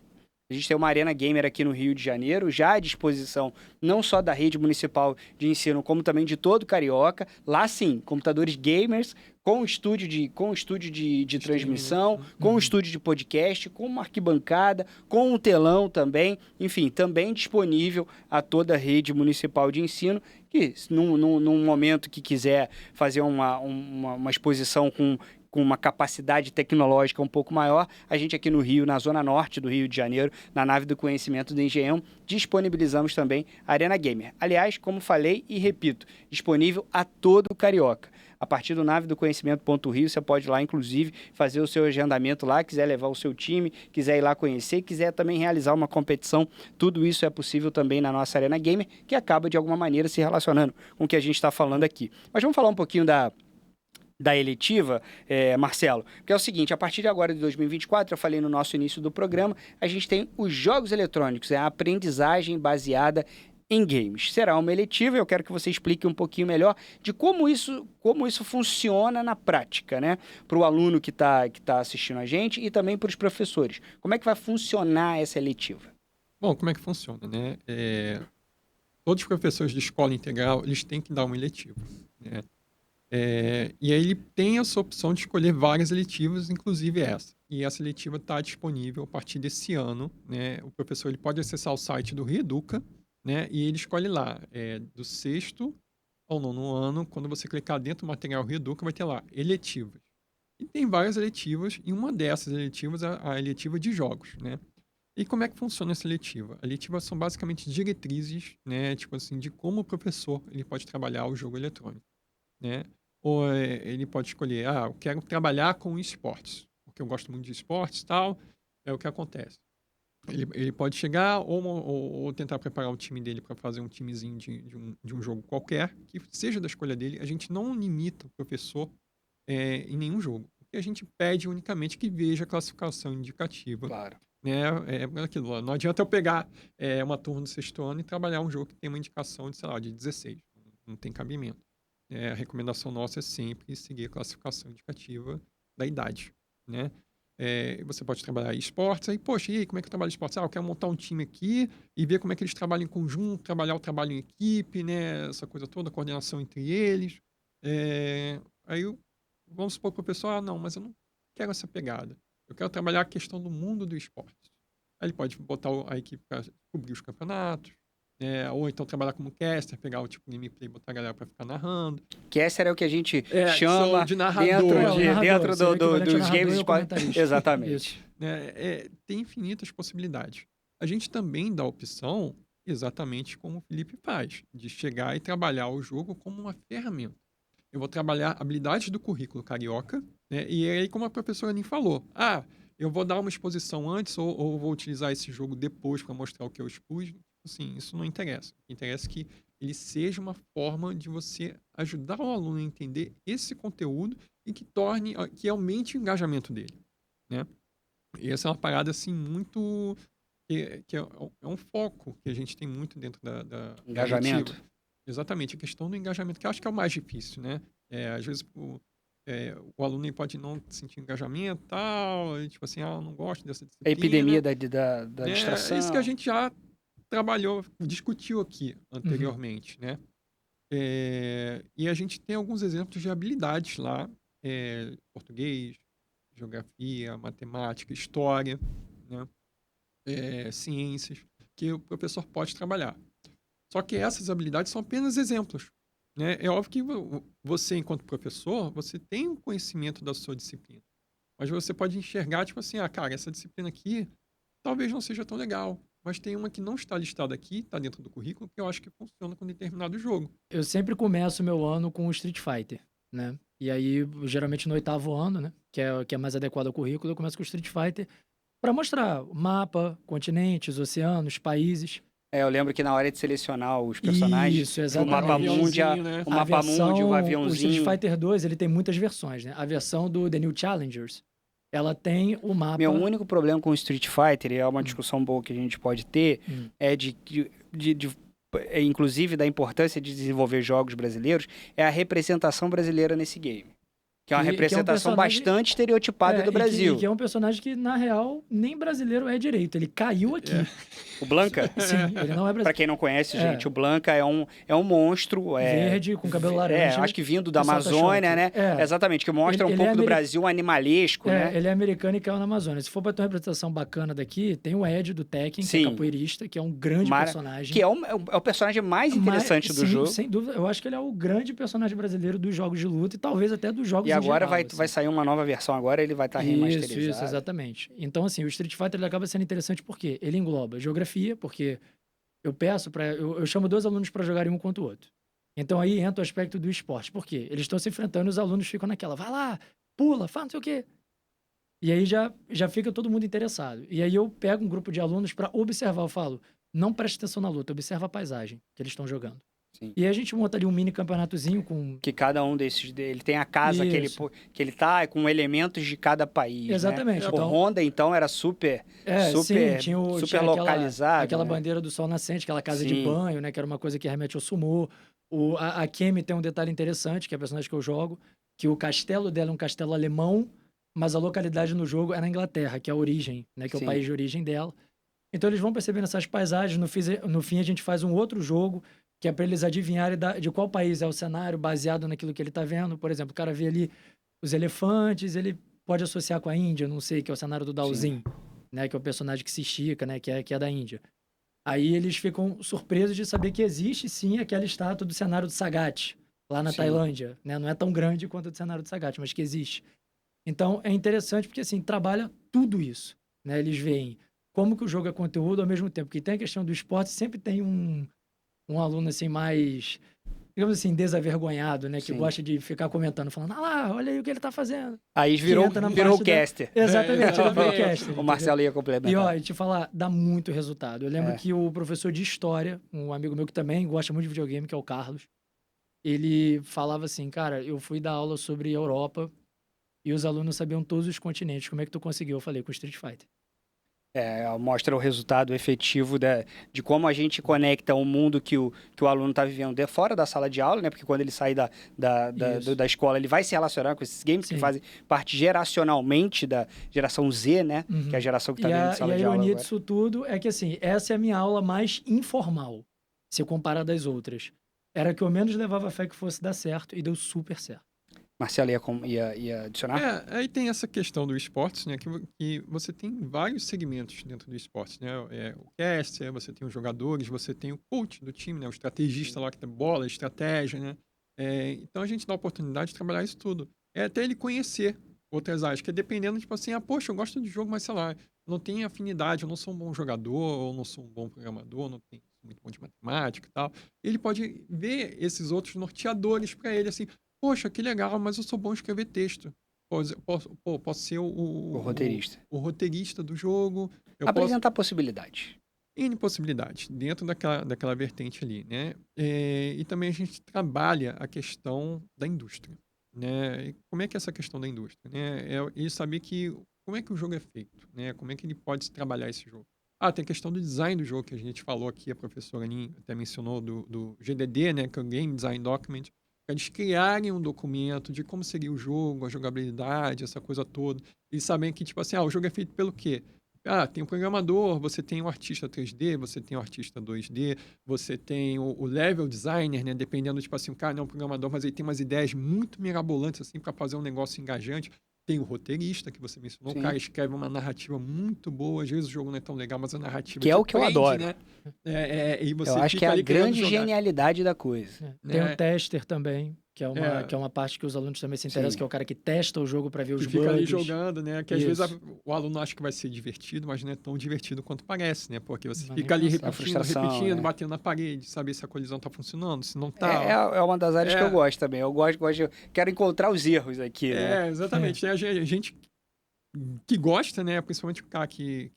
A gente tem uma arena gamer aqui no Rio de Janeiro, já à disposição não só da rede municipal de ensino, como também de todo Carioca. Lá sim, computadores gamers, com estúdio de transmissão, com estúdio de podcast, com uma arquibancada, com um telão também. Enfim, também disponível a toda a rede municipal de ensino, que num momento que quiser fazer uma exposição com uma capacidade tecnológica um pouco maior, a gente aqui no Rio, na zona norte do Rio de Janeiro, na nave do conhecimento do Engenhão, disponibilizamos também a Arena Gamer. Aliás, como falei e repito, disponível a todo o Carioca. A partir do nave do conhecimento.rio, você pode ir lá, inclusive, fazer o seu agendamento lá, quiser levar o seu time, quiser ir lá conhecer, quiser também realizar uma competição, tudo isso é possível também na nossa Arena Gamer, que acaba de alguma maneira se relacionando com o que a gente está falando aqui. Mas vamos falar um pouquinho da eletiva, Marcelo, que é o seguinte, a partir de agora de 2024, eu falei no nosso início do programa, a gente tem os jogos eletrônicos, a aprendizagem baseada em games. Será uma eletiva, eu quero que você explique um pouquinho melhor de como isso funciona na prática, né? Para o aluno que tá assistindo a gente e também para os professores. Como é que vai funcionar essa eletiva? Bom, como é que funciona, né? Todos os professores de escola integral, eles têm que dar uma eletiva, né? E aí ele tem essa opção de escolher várias eletivas, inclusive essa. E essa eletiva está disponível a partir desse ano, né? O professor ele pode acessar o site do Reeduca, né? E ele escolhe lá, do 6º ao 9º ano, quando você clicar dentro do material Reeduca, vai ter lá, eletivas. E tem várias eletivas, e uma dessas eletivas é a eletiva de jogos, né? E como é que funciona essa eletiva? A eletiva são basicamente diretrizes, né? Tipo assim, de como o professor ele pode trabalhar o jogo eletrônico, né? Ou ele pode escolher, eu quero trabalhar com esportes, porque eu gosto muito de esportes e tal, é o que acontece. Ele pode chegar ou tentar preparar o time dele para fazer um timezinho de um jogo qualquer, que seja da escolha dele. A gente não limita o professor em nenhum jogo. O que a gente pede unicamente que veja a classificação indicativa. Claro. Né? Aquilo, não adianta eu pegar uma turma do 6º ano e trabalhar um jogo que tem uma indicação de, sei lá, de 16. Não tem cabimento. A recomendação nossa é sempre seguir a classificação indicativa da idade, né? Você pode trabalhar esportes, aí, poxa, e aí, como é que eu trabalho esportes? Eu quero montar um time aqui e ver como é que eles trabalham em conjunto, trabalhar o trabalho em equipe, né? Essa coisa toda, a coordenação entre eles. Aí, vamos supor que o pessoal, não, mas eu não quero essa pegada. Eu quero trabalhar a questão do mundo do esporte. Aí ele pode botar a equipe para cobrir os campeonatos, ou então trabalhar como caster, pegar o tipo gameplay e botar a galera pra ficar narrando. Caster é o que a gente chama chama de narrador. dentro dos games de esporte. Exatamente. Tem infinitas possibilidades. A gente também dá a opção, exatamente como o Felipe faz, de chegar e trabalhar o jogo como uma ferramenta. Eu vou trabalhar habilidades do currículo carioca, né? E aí, como a professora nem falou, eu vou dar uma exposição antes ou vou utilizar esse jogo depois para mostrar o que eu expus. Assim, isso não interessa. Interessa que ele seja uma forma de você ajudar o aluno a entender esse conteúdo e que aumente o engajamento dele, né? E essa é uma parada, assim, muito que é um foco que a gente tem muito dentro da Engajamento. narrativa. Exatamente, a questão do engajamento, que eu acho que é o mais difícil, né? Às vezes o aluno ele pode não sentir engajamento e tal, e tipo assim, eu não gosto dessa A disciplina. epidemia da É distração. isso que a gente já trabalhou, discutiu aqui anteriormente, né? E a gente tem alguns exemplos de habilidades lá, português, geografia, matemática, história, né? Ciências, que o professor pode trabalhar. Só que essas habilidades são apenas exemplos, né? É óbvio que você, enquanto professor, você tem um conhecimento da sua disciplina. Mas você pode enxergar, tipo assim, cara, essa disciplina aqui talvez não seja tão legal. Mas tem uma que não está listada aqui, está dentro do currículo, que eu acho que funciona com determinado jogo. Eu sempre começo meu ano com o Street Fighter, né? E aí, geralmente no 8º ano, né? Que é mais adequado ao currículo, eu começo com o Street Fighter para mostrar o mapa, continentes, oceanos, países. Eu lembro que na hora de selecionar os personagens, Isso, o mapa exatamente. mundi, Aviãozinho, né? o mapa mundi, o O Street aviãozinho. Fighter 2, ele tem muitas versões, né? A versão do The New Challengers, ela tem o mapa... Meu único problema com o Street Fighter, e é uma discussão boa que a gente pode ter, é inclusive da importância de desenvolver jogos brasileiros, é a representação brasileira nesse game. Que é uma Que é um representação personagem- bastante estereotipada do Brasil. E que é um personagem que, na real, nem brasileiro é direito. Ele caiu aqui. O Blanca, Sim, ele não é pra brasileiro. quem não conhece, gente, o Blanca é um monstro. Verde, com cabelo laranja. Acho que vindo da que solta Amazônia, choque. né? Exatamente, que mostra Ele um pouco é do Brasil animalesco, né? Ele é americano e caiu na Amazônia. Se for pra ter uma representação bacana daqui, tem o Ed do Tekken, que Sim. é capoeirista, que é um grande personagem. Que é o personagem mais interessante do sim, jogo. Sem dúvida. Eu acho que ele é o grande personagem brasileiro dos jogos de luta e talvez até dos jogos E agora em geral, vai sair uma nova versão agora, ele vai estar remasterizado. Isso, exatamente. Então, assim, o Street Fighter ele acaba sendo interessante porque ele engloba geografia, porque eu peço para eu chamo 2 alunos para jogarem um contra o outro. Então aí entra o aspecto do esporte. Por quê? Eles estão se enfrentando e os alunos ficam naquela, vai lá, pula, faz não sei o quê. E aí já fica todo mundo interessado. E aí eu pego um grupo de alunos para observar, eu falo, não preste atenção na luta, observa a paisagem que eles estão jogando. Sim. E aí a gente monta ali um mini campeonatozinho com... Que cada um desses, ele tem a casa que ele tá com elementos de cada país, Exatamente. né? Então, O Honda, então, era super tinha localizado. aquela né? bandeira do sol nascente, aquela casa de Sim. banho, né? Que era uma coisa que remete ao sumô. A Kemi tem um detalhe interessante, que é a personagem que eu jogo, que o castelo dela é um castelo alemão, mas a localidade no jogo é na Inglaterra, que é a origem, né? Que é Sim. o país de origem dela. Então eles vão percebendo essas paisagens. No fim a gente faz um outro jogo, que é para eles adivinharem de qual país é o cenário, baseado naquilo que ele tá vendo. Por exemplo, o cara vê ali os elefantes, ele pode associar com a Índia, não sei, que é o cenário do Dalsin, né? Que é o personagem que se estica, né? Que é da Índia. Aí eles ficam surpresos de saber que existe, sim, aquela estátua do cenário do Sagat, lá na Tailândia, né? Não é tão grande quanto o do cenário do Sagat, mas que existe. Então, é interessante porque, assim, trabalha tudo isso, né? Eles veem como que o jogo é conteúdo ao mesmo tempo que tem a questão do esporte, sempre tem um aluno, assim, mais, digamos assim, desavergonhado, né? Que gosta de ficar comentando, falando, lá, olha aí o que ele tá fazendo. Aí virou o caster. Exatamente, ele virou caster. O Marcelo ia complementar. E, ó, e te falar, dá muito resultado. Eu lembro que o professor de história, um amigo meu que também gosta muito de videogame, que é o Carlos, ele falava assim, cara, eu fui dar aula sobre a Europa e os alunos sabiam todos os continentes. Como é que tu conseguiu? Eu falei, com Street Fighter. Mostra o resultado efetivo de como a gente conecta o mundo que o aluno está vivendo fora da sala de aula, né? Porque quando ele sair da escola, ele vai se relacionar com esses games que fazem parte geracionalmente da geração Z, né? Que é a geração que está dentro da sala de aula. E a ironia agora. disso tudo é que, assim, essa é a minha aula mais informal, se comparar das outras. Era que eu menos levava fé que fosse dar certo e deu super certo. Marcelo ia adicionar? Aí tem essa questão do esportes, né? Que você tem vários segmentos dentro do esportes, né? O caster, você tem os jogadores, você tem o coach do time, né? O estrategista lá que tem bola, estratégia, né? Então a gente dá a oportunidade de trabalhar isso tudo. Até ele conhecer outras áreas, que é dependendo, tipo assim, poxa, eu gosto de jogo, mas sei lá, eu não tenho afinidade, eu não sou um bom jogador, ou não sou um bom programador, não tenho muito bom de matemática e tal. Ele pode ver esses outros norteadores para ele, assim, poxa, que legal, mas eu sou bom em escrever texto. Posso ser o roteirista. O roteirista do jogo. Apresentar possibilidades. N possibilidades, dentro daquela vertente ali, né? E também a gente trabalha a questão da indústria, né? E como é que é essa questão da indústria, né? E saber como é que o jogo é feito, né? Como é que ele pode trabalhar esse jogo. Tem a questão do design do jogo, que a gente falou aqui, a professora Aline até mencionou do GDD, né, que é o Game Design Document, para eles criarem um documento de como seria o jogo, a jogabilidade, essa coisa toda. Eles sabem que, tipo assim, o jogo é feito pelo quê? Tem um programador, você tem um artista 3D, você tem um artista 2D, você tem o level designer, né? Dependendo, tipo assim, o cara não é um programador, mas ele tem umas ideias muito mirabolantes, assim, para fazer um negócio engajante. Tem o roteirista, que você mencionou, Sim. o cara escreve uma narrativa muito boa, às vezes o jogo não é tão legal, mas a narrativa Que é te o que eu prende, adoro. né? E você Eu acho que é fica a ali querendo grande jogar. genialidade da coisa. Tem É. um tester também, que é É. uma parte que os alunos também se interessam, Sim. que é o cara que testa o jogo para ver os Que fica ali bugs. jogando, né? Que às vezes Isso. o aluno acha que vai ser divertido, mas não é tão divertido quanto parece, né? Porque você Não, fica nem ali pensar. A frustração, né? batendo na parede, saber se a colisão tá funcionando, se não tá. É uma das áreas que eu É. gosto também. Eu quero encontrar os erros aqui, né? Exatamente. A gente que gosta, né? Principalmente o cara que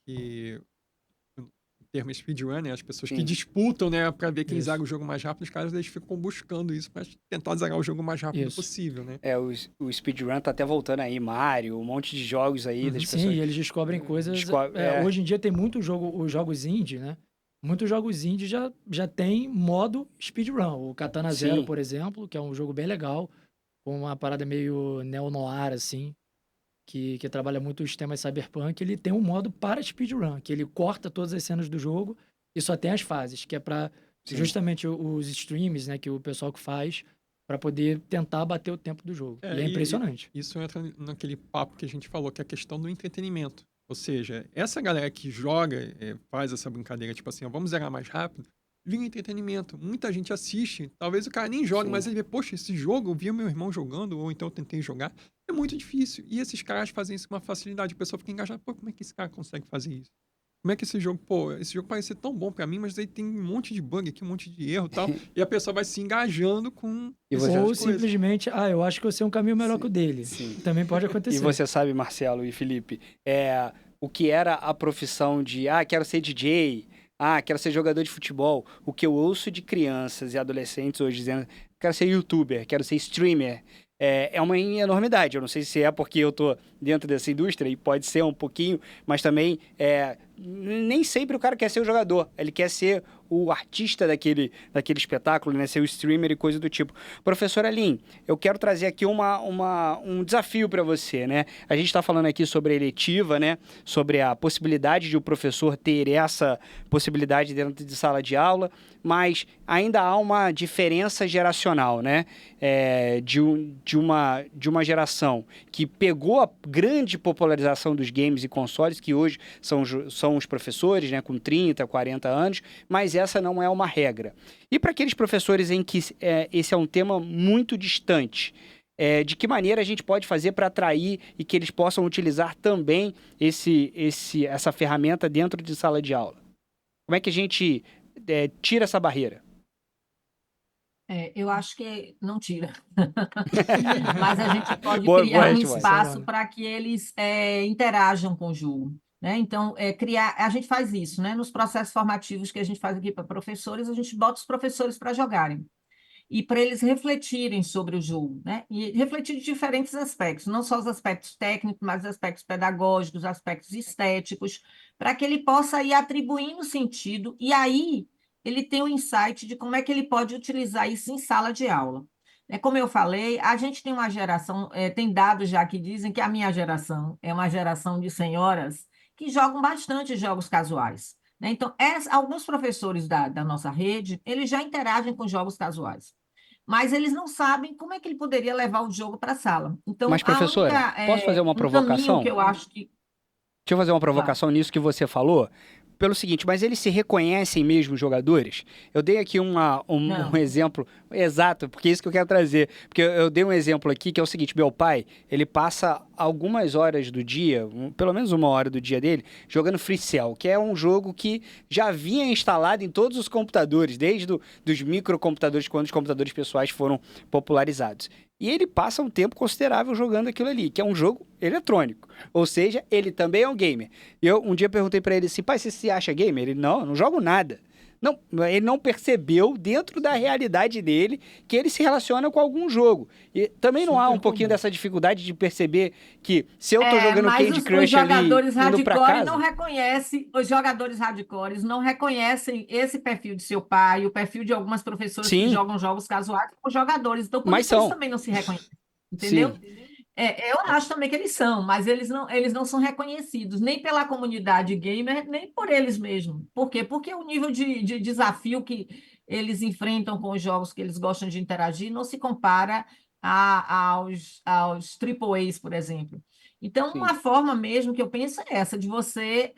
o termo speedrun, né? As pessoas que Sim. disputam, né? Pra ver quem Isso. zaga o jogo mais rápido, os caras eles ficam buscando isso pra tentar zagar o jogo o mais rápido Isso. possível, né? O speedrun tá até voltando aí, Mario, um monte de jogos aí das Sim, pessoas. e eles descobrem coisas. É. Hoje em dia tem muito jogo, os jogos indie, né? Muitos jogos indie já tem modo speedrun. O Katana Sim. Zero, por exemplo, que é um jogo bem legal, com uma parada meio neo-noir, assim, que trabalha muito os temas cyberpunk, ele tem um modo para speedrun, que ele corta todas as cenas do jogo e só tem as fases, que é para Sim. justamente os streams, né, que o pessoal que faz, para poder tentar bater o tempo do jogo. E é impressionante. Isso entra naquele papo que a gente falou, que é a questão do entretenimento. Ou seja, essa galera que joga, faz essa brincadeira, tipo assim, vamos zerar mais rápido, vira entretenimento. Muita gente assiste, talvez o cara nem jogue, Sim. mas ele vê, poxa, esse jogo, eu vi o meu irmão jogando, ou então eu tentei jogar. É muito difícil. E esses caras fazem isso com uma facilidade. A pessoa fica engajada, pô, como é que esse cara consegue fazer isso? Como é que esse jogo parece ser tão bom pra mim, mas aí tem um monte de bug aqui, um monte de erro e tal. E a pessoa vai se engajando com E essas você- Ou coisas. simplesmente, eu acho que eu sei um caminho melhor que o dele. Sim. Também pode E acontecer. você sabe, Marcelo e Felipe, o que era a profissão de, quero ser DJ, quero ser jogador de futebol. O que eu ouço de crianças e adolescentes hoje dizendo, quero ser youtuber, quero ser streamer, é uma enormidade. Eu não sei se é porque eu tô dentro dessa indústria, e pode ser um pouquinho, mas também nem sempre o cara quer ser o jogador, ele quer ser o artista daquele espetáculo, né? Ser o streamer e coisa do tipo. Professora Lin, eu quero trazer aqui um desafio para você, né? A gente está falando aqui sobre a eletiva, né? Sobre a possibilidade de o professor ter essa possibilidade dentro de sala de aula, mas ainda há uma diferença geracional, né? De uma geração que pegou a grande popularização dos games e consoles, que hoje são os professores, né? Com 30, 40 anos, mas essa não é uma regra. E para aqueles professores em que esse é um tema muito distante, de que maneira a gente pode fazer para atrair e que eles possam utilizar também essa ferramenta dentro de sala de aula? Como é que a gente tira essa barreira? Eu acho que não tira. Mas a gente pode Boa criar um resposta. espaço para que eles interajam com o jogo. Né? Então, a gente faz isso, né? Nos processos formativos que a gente faz aqui para professores, a gente bota os professores para jogarem e para eles refletirem sobre o jogo, né? E refletir de diferentes aspectos, não só os aspectos técnicos, mas os aspectos pedagógicos, aspectos estéticos, para que ele possa ir atribuindo sentido e aí ele tem o insight de como é que ele pode utilizar isso em sala de aula. Como eu falei, a gente tem uma geração, tem dados já que dizem que a minha geração é uma geração de senhoras que jogam bastante jogos casuais. Né? Então, alguns professores da nossa rede, eles já interagem com jogos casuais, mas eles não sabem como é que ele poderia levar o jogo para a sala. Então, Mas, professora, posso fazer uma provocação? Caminho que eu acho que... Deixa eu fazer uma provocação nisso que você falou. Pelo seguinte, mas eles se reconhecem mesmo, jogadores? Eu dei aqui um exemplo exato, porque é isso que eu quero trazer. Porque eu dei um exemplo aqui, que é o seguinte, meu pai, ele passa algumas horas do dia, pelo menos uma hora do dia dele, jogando Free Cell, que é um jogo que já vinha instalado em todos os computadores, desde dos microcomputadores, quando os computadores pessoais foram popularizados. E ele passa um tempo considerável jogando aquilo ali, que é um jogo eletrônico. Ou seja, ele também é um gamer. Eu um dia perguntei para ele assim, pai, você se acha gamer? Ele, não jogo nada. Não, ele não percebeu dentro da realidade dele que ele se relaciona com algum jogo. E também não há um Super pouquinho comum. dessa dificuldade de perceber que se eu tô jogando Mas Candy os Crush ali jogadores indo pra hardcore não casa, reconhecem, os jogadores hardcores não reconhecem esse perfil de seu pai, o perfil de algumas professoras que sim, jogam jogos casuais como jogadores. Então, por mas isso eles são. também não se reconhecem, entendeu? Sim, Eu acho também que eles são, mas eles não são reconhecidos, nem pela comunidade gamer, nem por eles mesmos. Por quê? Porque o nível de desafio que eles enfrentam com os jogos que eles gostam de interagir não se compara aos AAAs, por exemplo. Então, sim, uma forma mesmo que eu penso é essa, de você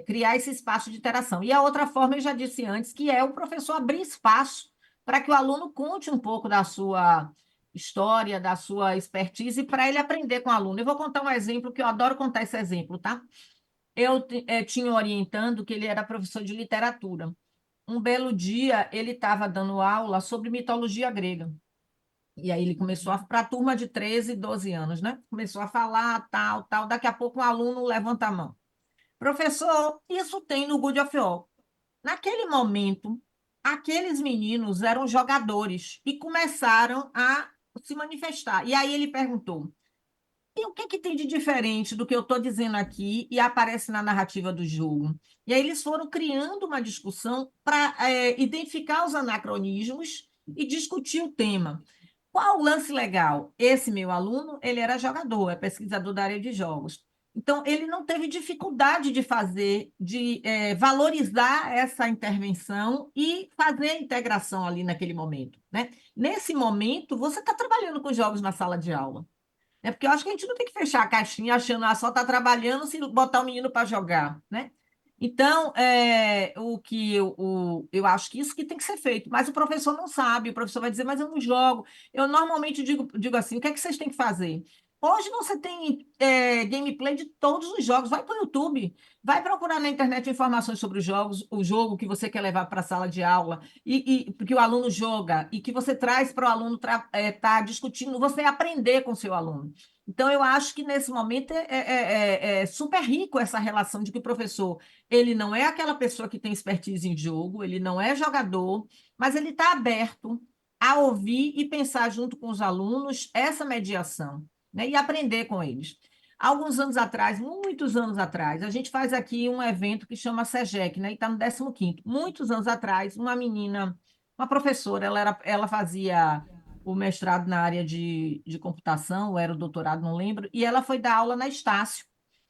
criar esse espaço de interação. E a outra forma, eu já disse antes, que é o professor abrir espaço para que o aluno conte um pouco da sua história, da sua expertise, para ele aprender com o aluno. Eu vou contar um exemplo que eu adoro contar esse exemplo, tá? Eu tinha orientando que ele era professor de literatura. Um belo dia, ele estava dando aula sobre mitologia grega. E aí ele começou para a turma de 13 12 anos, né? Começou a falar, tal, tal. Daqui a pouco um aluno levanta a mão. Professor, isso tem no Good of War. Naquele momento, aqueles meninos eram jogadores e começaram a se manifestar. E aí ele perguntou: e o que que tem de diferente do que eu estou dizendo aqui e aparece na narrativa do jogo? E aí eles foram criando uma discussão para identificar os anacronismos e discutir o tema. Qual o lance legal? Esse meu aluno, ele era jogador, é pesquisador da área de jogos. Então, ele não teve dificuldade de fazer, de valorizar essa intervenção e fazer a integração ali naquele momento, né? Nesse momento, você está trabalhando com jogos na sala de aula. É porque eu acho que a gente não tem que fechar a caixinha achando que só está trabalhando se botar o menino para jogar, né? Então, eu acho que isso que tem que ser feito, mas o professor não sabe, o professor vai dizer, mas eu não jogo. Eu normalmente digo assim, o que é que vocês têm que fazer? Hoje você tem gameplay de todos os jogos, vai para o YouTube, vai procurar na internet informações sobre os jogos, o jogo que você quer levar para a sala de aula, e que o aluno joga, e que você traz para o aluno estar discutindo, você aprender com o seu aluno. Então, eu acho que nesse momento é super rico essa relação de que o professor ele não é aquela pessoa que tem expertise em jogo, ele não é jogador, mas ele está aberto a ouvir e pensar junto com os alunos essa mediação, né? E aprender com eles. Alguns anos atrás, muitos anos atrás, a gente faz aqui um evento que chama SEGEC, né? E está no 15º. Muitos anos atrás, uma menina, uma professora, ela fazia o mestrado na área de computação, ou era o doutorado, não lembro, e ela foi dar aula na Estácio.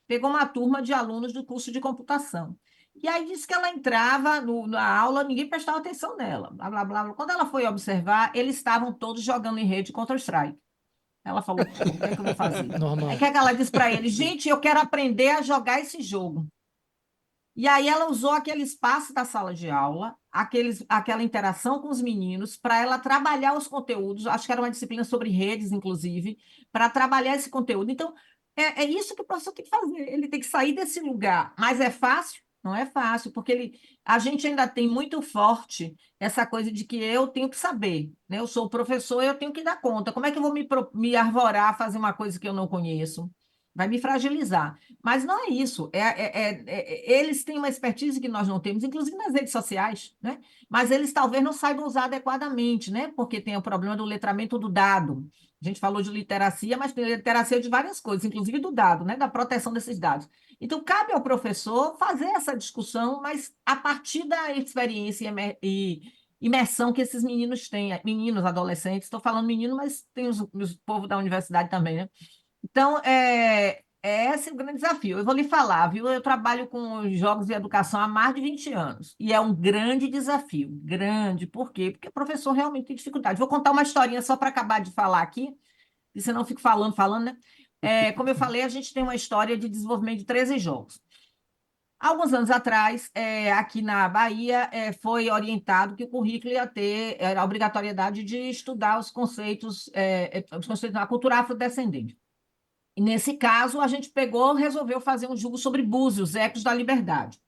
Pegou uma turma de alunos do curso de computação. E aí disse que ela entrava na aula, ninguém prestava atenção nela. Blá, blá, blá. Quando ela foi observar, eles estavam todos jogando em rede Counter-Strike. Ela falou, pô, o que é que eu vou fazer? Aí o Normal. que é que ela disse para ele? Gente, eu quero aprender a jogar esse jogo. E aí ela usou aquele espaço da sala de aula, aquela interação com os meninos, para ela trabalhar os conteúdos, acho que era uma disciplina sobre redes, inclusive, para trabalhar esse conteúdo. Então, é isso que o professor tem que fazer, ele tem que sair desse lugar. Mas é fácil? Não é fácil, porque a gente ainda tem muito forte essa coisa de que eu tenho que saber, né? Eu sou o professor, eu tenho que dar conta. Como é que eu vou me arvorar a fazer uma coisa que eu não conheço? Vai me fragilizar. Mas não é isso. Eles têm uma expertise que nós não temos, inclusive nas redes sociais, né? Mas eles talvez não saibam usar adequadamente, né? Porque tem o problema do letramento do dado. A gente falou de literacia, mas tem literacia de várias coisas, inclusive do dado, né? Da proteção desses dados. Então, cabe ao professor fazer essa discussão, mas a partir da experiência e imersão que esses meninos têm, meninos, adolescentes, estou falando menino, mas tem os povo da universidade também, né? Então, esse é o grande desafio. Eu vou lhe falar, viu? Eu trabalho com jogos e educação há mais de 20 anos. E é um grande desafio. Grande. Por quê? Porque o professor realmente tem dificuldade. Vou contar uma historinha só para acabar de falar aqui, e senão eu fico falando, né? Como eu falei, a gente tem uma história de desenvolvimento de 13 jogos. Alguns anos atrás, aqui na Bahia, foi orientado que o currículo ia ter a obrigatoriedade de estudar os conceitos da cultura afrodescendente. E nesse caso, a gente resolveu fazer um jogo sobre Búzios, Ecos da Liberdade,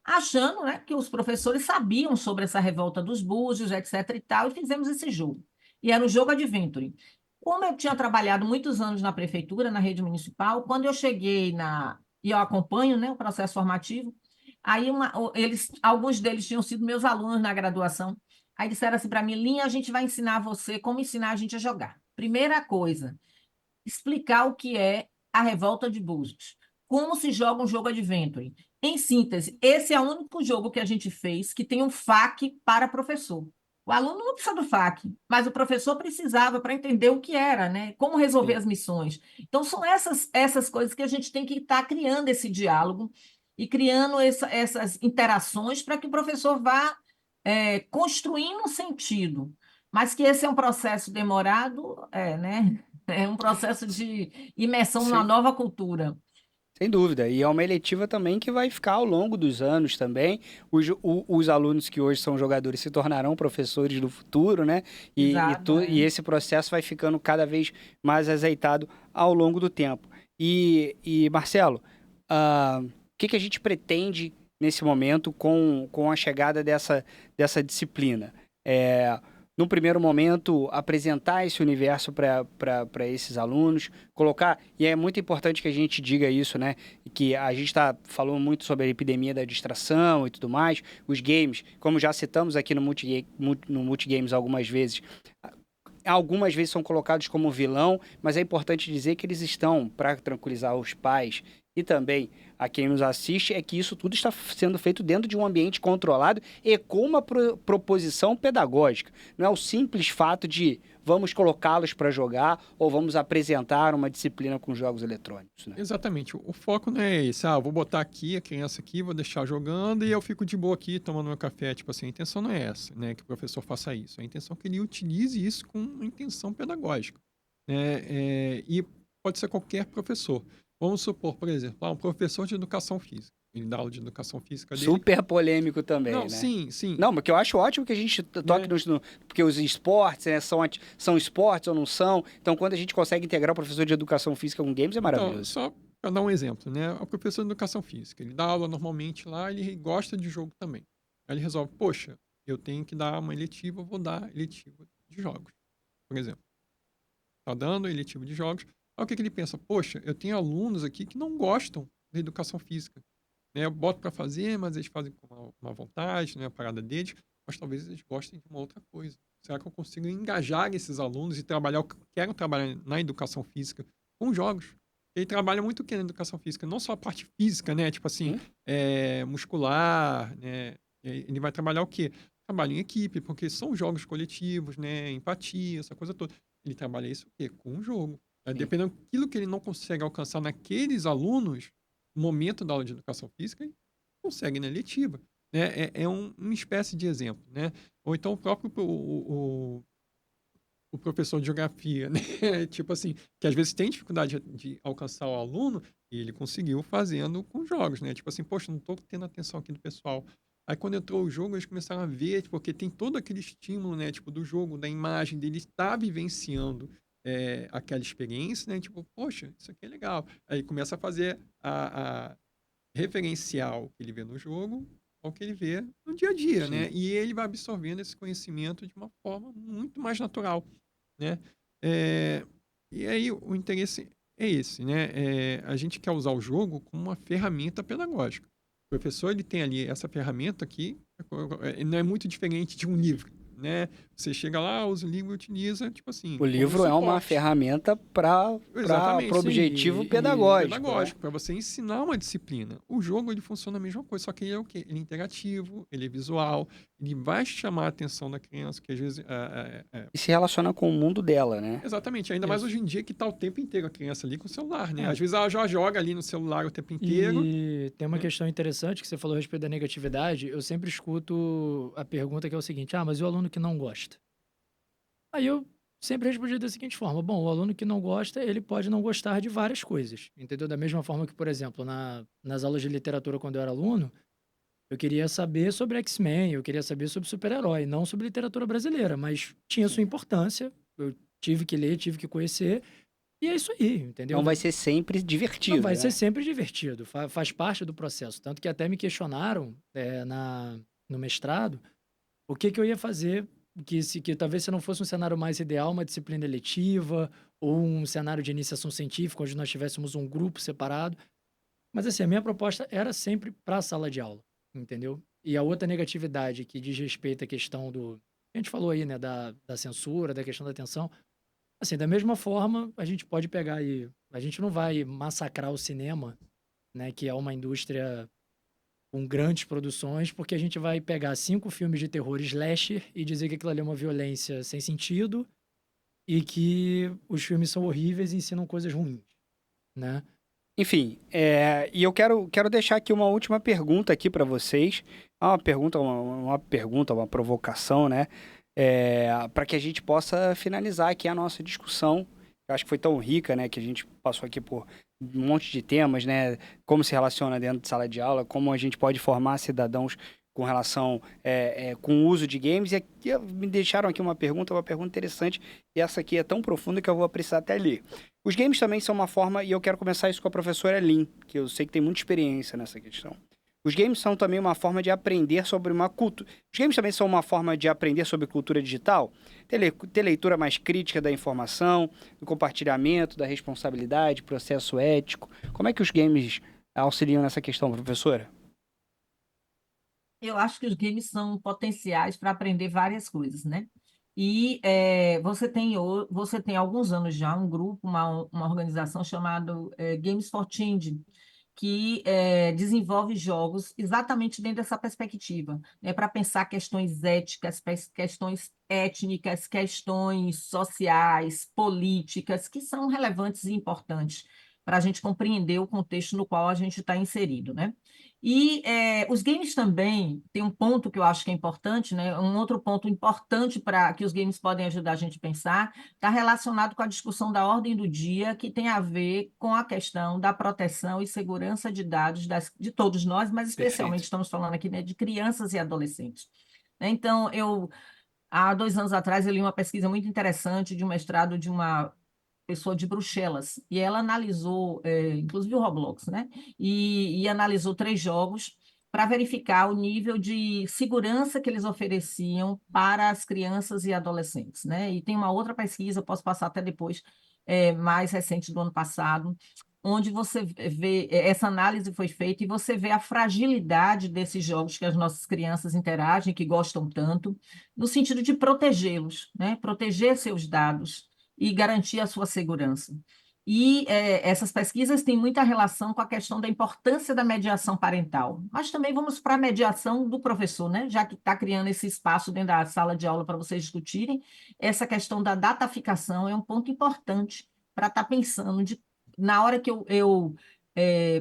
achando, né, que os professores sabiam sobre essa revolta dos Búzios, etc. e tal, e fizemos esse jogo. E era um jogo Adventure. Como eu tinha trabalhado muitos anos na prefeitura, na rede municipal, quando eu cheguei e eu acompanho, né, o processo formativo, Aí alguns deles tinham sido meus alunos na graduação. Aí disseram assim para mim, Linha, a gente vai ensinar você como ensinar a gente a jogar. Primeira coisa, explicar o que é a revolta de Búzios. Como se joga um jogo Adventure. Em síntese, esse é o único jogo que a gente fez que tem um FAQ para professor. O aluno não precisa do FAQ, mas o professor precisava para entender o que era, né? Como resolver Sim. as missões. Então, são essas coisas que a gente tem que estar criando esse diálogo e criando essas interações para que o professor vá construindo um sentido. Mas que esse é um processo demorado, né? É um processo de imersão numa Sem, nova cultura. sem dúvida. E é uma eletiva também que vai ficar ao longo dos anos também. Os alunos que hoje são jogadores se tornarão professores no futuro, né? Exato, E esse processo vai ficando cada vez mais azeitado ao longo do tempo. Marcelo, o que a gente pretende nesse momento com a chegada dessa disciplina? No primeiro momento, apresentar esse universo para esses alunos, colocar, e é muito importante que a gente diga isso, né? Que a gente falou muito sobre a epidemia da distração e tudo mais, os games, como já citamos aqui no Multigames algumas vezes são colocados como vilão, mas é importante dizer que eles estão, para tranquilizar os pais e também a quem nos assiste, é que isso tudo está sendo feito dentro de um ambiente controlado e com uma proposição pedagógica. Não é o simples fato de vamos colocá-los para jogar ou vamos apresentar uma disciplina com jogos eletrônicos, né? Exatamente. O foco não é esse. Vou botar aqui a criança aqui, vou deixar jogando e eu fico de boa aqui tomando meu café. Tipo assim, a intenção não é essa, né? Que o professor faça isso. A intenção é que ele utilize isso com uma intenção pedagógica, né? E pode ser qualquer professor. Vamos supor, por exemplo, um professor de educação física. Ele dá aula de educação física dele. Super polêmico também, Não, né? sim. Não, mas que eu acho ótimo que a gente toque porque os esportes, né, são esportes ou não são. Então, quando a gente consegue integrar o professor de educação física com games, é maravilhoso. Então, só para dar um exemplo, né? O professor de educação física, ele dá aula normalmente lá, ele gosta de jogo também. Aí ele resolve, poxa, eu tenho que dar uma eletiva, vou dar eletiva de jogos, por exemplo. Tá dando eletiva de jogos. Aí o que ele pensa? Poxa, eu tenho alunos aqui que não gostam da educação física. Né? Eu boto para fazer, mas eles fazem com uma vontade, né? A parada deles, mas talvez eles gostem de uma outra coisa. Será que eu consigo engajar esses alunos e quero trabalhar na educação física com jogos? Ele trabalha muito o que na educação física? Não só a parte física, né? Tipo assim, muscular, né? Ele vai trabalhar o quê? Trabalho em equipe, porque são jogos coletivos, né? Empatia, essa coisa toda. Ele trabalha isso o quê? Com o jogo. Dependendo daquilo que ele não consegue alcançar naqueles alunos, no momento da aula de educação física, ele consegue na letiva. Né? Uma espécie de exemplo. Né? Ou então o próprio o professor de geografia, né? Tipo assim, que às vezes tem dificuldade de alcançar o aluno, e ele conseguiu fazendo com jogos, né? Tipo assim, poxa, não estou tendo atenção aqui do pessoal. Aí quando entrou o jogo, eles começaram a ver, porque tem todo aquele estímulo, né? Tipo, do jogo, da imagem, dele estar vivenciando aquela experiência, né? Tipo, poxa, isso aqui é legal. Aí começa a fazer a referencial que ele vê no jogo ao que ele vê no dia a dia, né? E ele vai absorvendo esse conhecimento de uma forma muito mais natural, né? E aí o interesse é esse, né? A gente quer usar o jogo como uma ferramenta pedagógica. O professor, ele tem ali essa ferramenta que não é muito diferente de um livro, né? Você chega lá, usa o livro e utiliza, tipo assim, O livro é uma ferramenta para o objetivo pedagógico. Pedagógico, para você ensinar uma disciplina. O jogo, ele funciona a mesma coisa, só que ele é o quê? Ele é interativo, ele é visual, ele vai chamar a atenção da criança, que às vezes... E se relaciona com o mundo dela, né? Exatamente, ainda mais hoje em dia que tá o tempo inteiro a criança ali com o celular, né? Às vezes ela já joga ali no celular o tempo inteiro. E tem uma questão interessante que você falou a respeito da negatividade. Eu sempre escuto a pergunta que é o seguinte: mas e o aluno que não gosta? Aí eu sempre respondi da seguinte forma: bom, o aluno que não gosta, ele pode não gostar de várias coisas, entendeu? Da mesma forma que, por exemplo, nas aulas de literatura, quando eu era aluno, eu queria saber sobre X-Men, eu queria saber sobre super-herói, não sobre literatura brasileira, mas tinha sua importância, eu tive que ler, tive que conhecer, e é isso aí, entendeu? Não vai ser sempre divertido, Não vai né? ser sempre divertido, faz parte do processo. Tanto que até me questionaram no mestrado o que eu ia fazer, que talvez se não fosse um cenário mais ideal, uma disciplina eletiva, ou um cenário de iniciação científica, onde nós tivéssemos um grupo separado. Mas assim, a minha proposta era sempre para a sala de aula. entendeu? E a outra negatividade que diz respeito à questão do... A gente falou aí, né, da censura, da questão da atenção. Assim, da mesma forma, a gente pode pegar aí... A gente não vai massacrar o cinema, né, que é uma indústria com grandes produções, porque a gente vai pegar 5 filmes de terror slasher e dizer que aquilo ali é uma violência sem sentido e que os filmes são horríveis e ensinam coisas ruins, né? Enfim, e eu quero deixar aqui uma última pergunta aqui para vocês. Uma provocação, né? Para que a gente possa finalizar aqui a nossa discussão. Eu acho que foi tão rica, né? Que a gente passou aqui por um monte de temas, né? Como se relaciona dentro de sala de aula, como a gente pode formar cidadãos com relação com o uso de games. E aqui me deixaram aqui uma pergunta interessante. E essa aqui é tão profunda que eu vou precisar até ler. Os games também são uma forma, e eu quero começar isso com a professora Lin, que eu sei que tem muita experiência nessa questão. Os games são também uma forma de aprender sobre uma cultura. Os games também são uma forma de aprender sobre cultura digital, ter leitura mais crítica da informação, do compartilhamento, da responsabilidade, processo ético. Como é que os games auxiliam nessa questão, professora? Eu acho que os games são potenciais para aprender várias coisas, né? E você tem há alguns anos já um grupo, uma organização chamada Games for Change, que desenvolve jogos exatamente dentro dessa perspectiva, né, para pensar questões éticas, questões étnicas, questões sociais, políticas, que são relevantes e importantes para a gente compreender o contexto no qual a gente está inserido, né? E os games também tem um ponto que eu acho que é importante, né? Um outro ponto importante para que os games podem ajudar a gente a pensar está relacionado com a discussão da ordem do dia, que tem a ver com a questão da proteção e segurança de dados de todos nós, mas especialmente Perfeito. estamos falando aqui, né, de crianças e adolescentes. Então, há 2 anos atrás, eu li uma pesquisa muito interessante de um mestrado de uma pessoa de Bruxelas, e ela analisou, inclusive o Roblox, né? E analisou 3 jogos para verificar o nível de segurança que eles ofereciam para as crianças e adolescentes, né? E tem uma outra pesquisa, eu posso passar até depois, mais recente do ano passado, onde você vê, essa análise foi feita e você vê a fragilidade desses jogos que as nossas crianças interagem, que gostam tanto, no sentido de protegê-los, né? Proteger seus dados e garantir a sua segurança. E essas pesquisas têm muita relação com a questão da importância da mediação parental, mas também vamos para a mediação do professor, né? Já que está criando esse espaço dentro da sala de aula para vocês discutirem, essa questão da dataficação é um ponto importante para estar pensando na hora que eu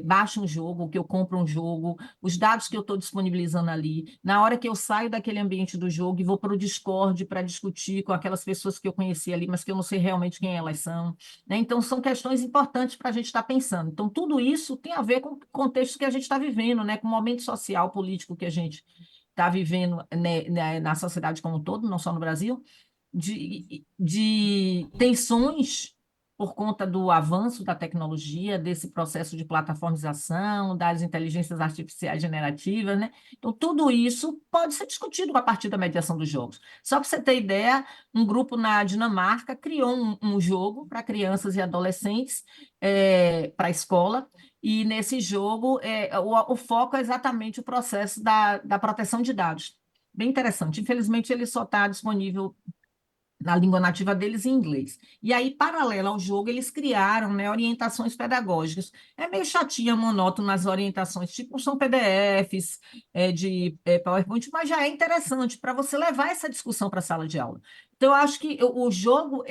baixo um jogo, que eu compro um jogo, os dados que eu estou disponibilizando ali, na hora que eu saio daquele ambiente do jogo e vou para o Discord para discutir com aquelas pessoas que eu conheci ali, mas que eu não sei realmente quem elas são, né? Então, são questões importantes para a gente estar pensando. Então, tudo isso tem a ver com o contexto que a gente está vivendo, né? Com o momento social, político que a gente está vivendo, né, na sociedade como um todo, não só no Brasil, de tensões por conta do avanço da tecnologia, desse processo de plataformização, das inteligências artificiais generativas, né? Então, tudo isso pode ser discutido a partir da mediação dos jogos. Só para você ter ideia, um grupo na Dinamarca criou um jogo para crianças e adolescentes, para a escola, e nesse jogo o foco é exatamente o processo da proteção de dados. Bem interessante. Infelizmente, ele só está disponível na língua nativa deles em inglês. E aí, paralelo ao jogo, eles criaram, né, orientações pedagógicas. É meio chatinha, monótono nas orientações, tipo, são PDFs de PowerPoint, mas já é interessante para você levar essa discussão para a sala de aula. Então, eu acho que o jogo,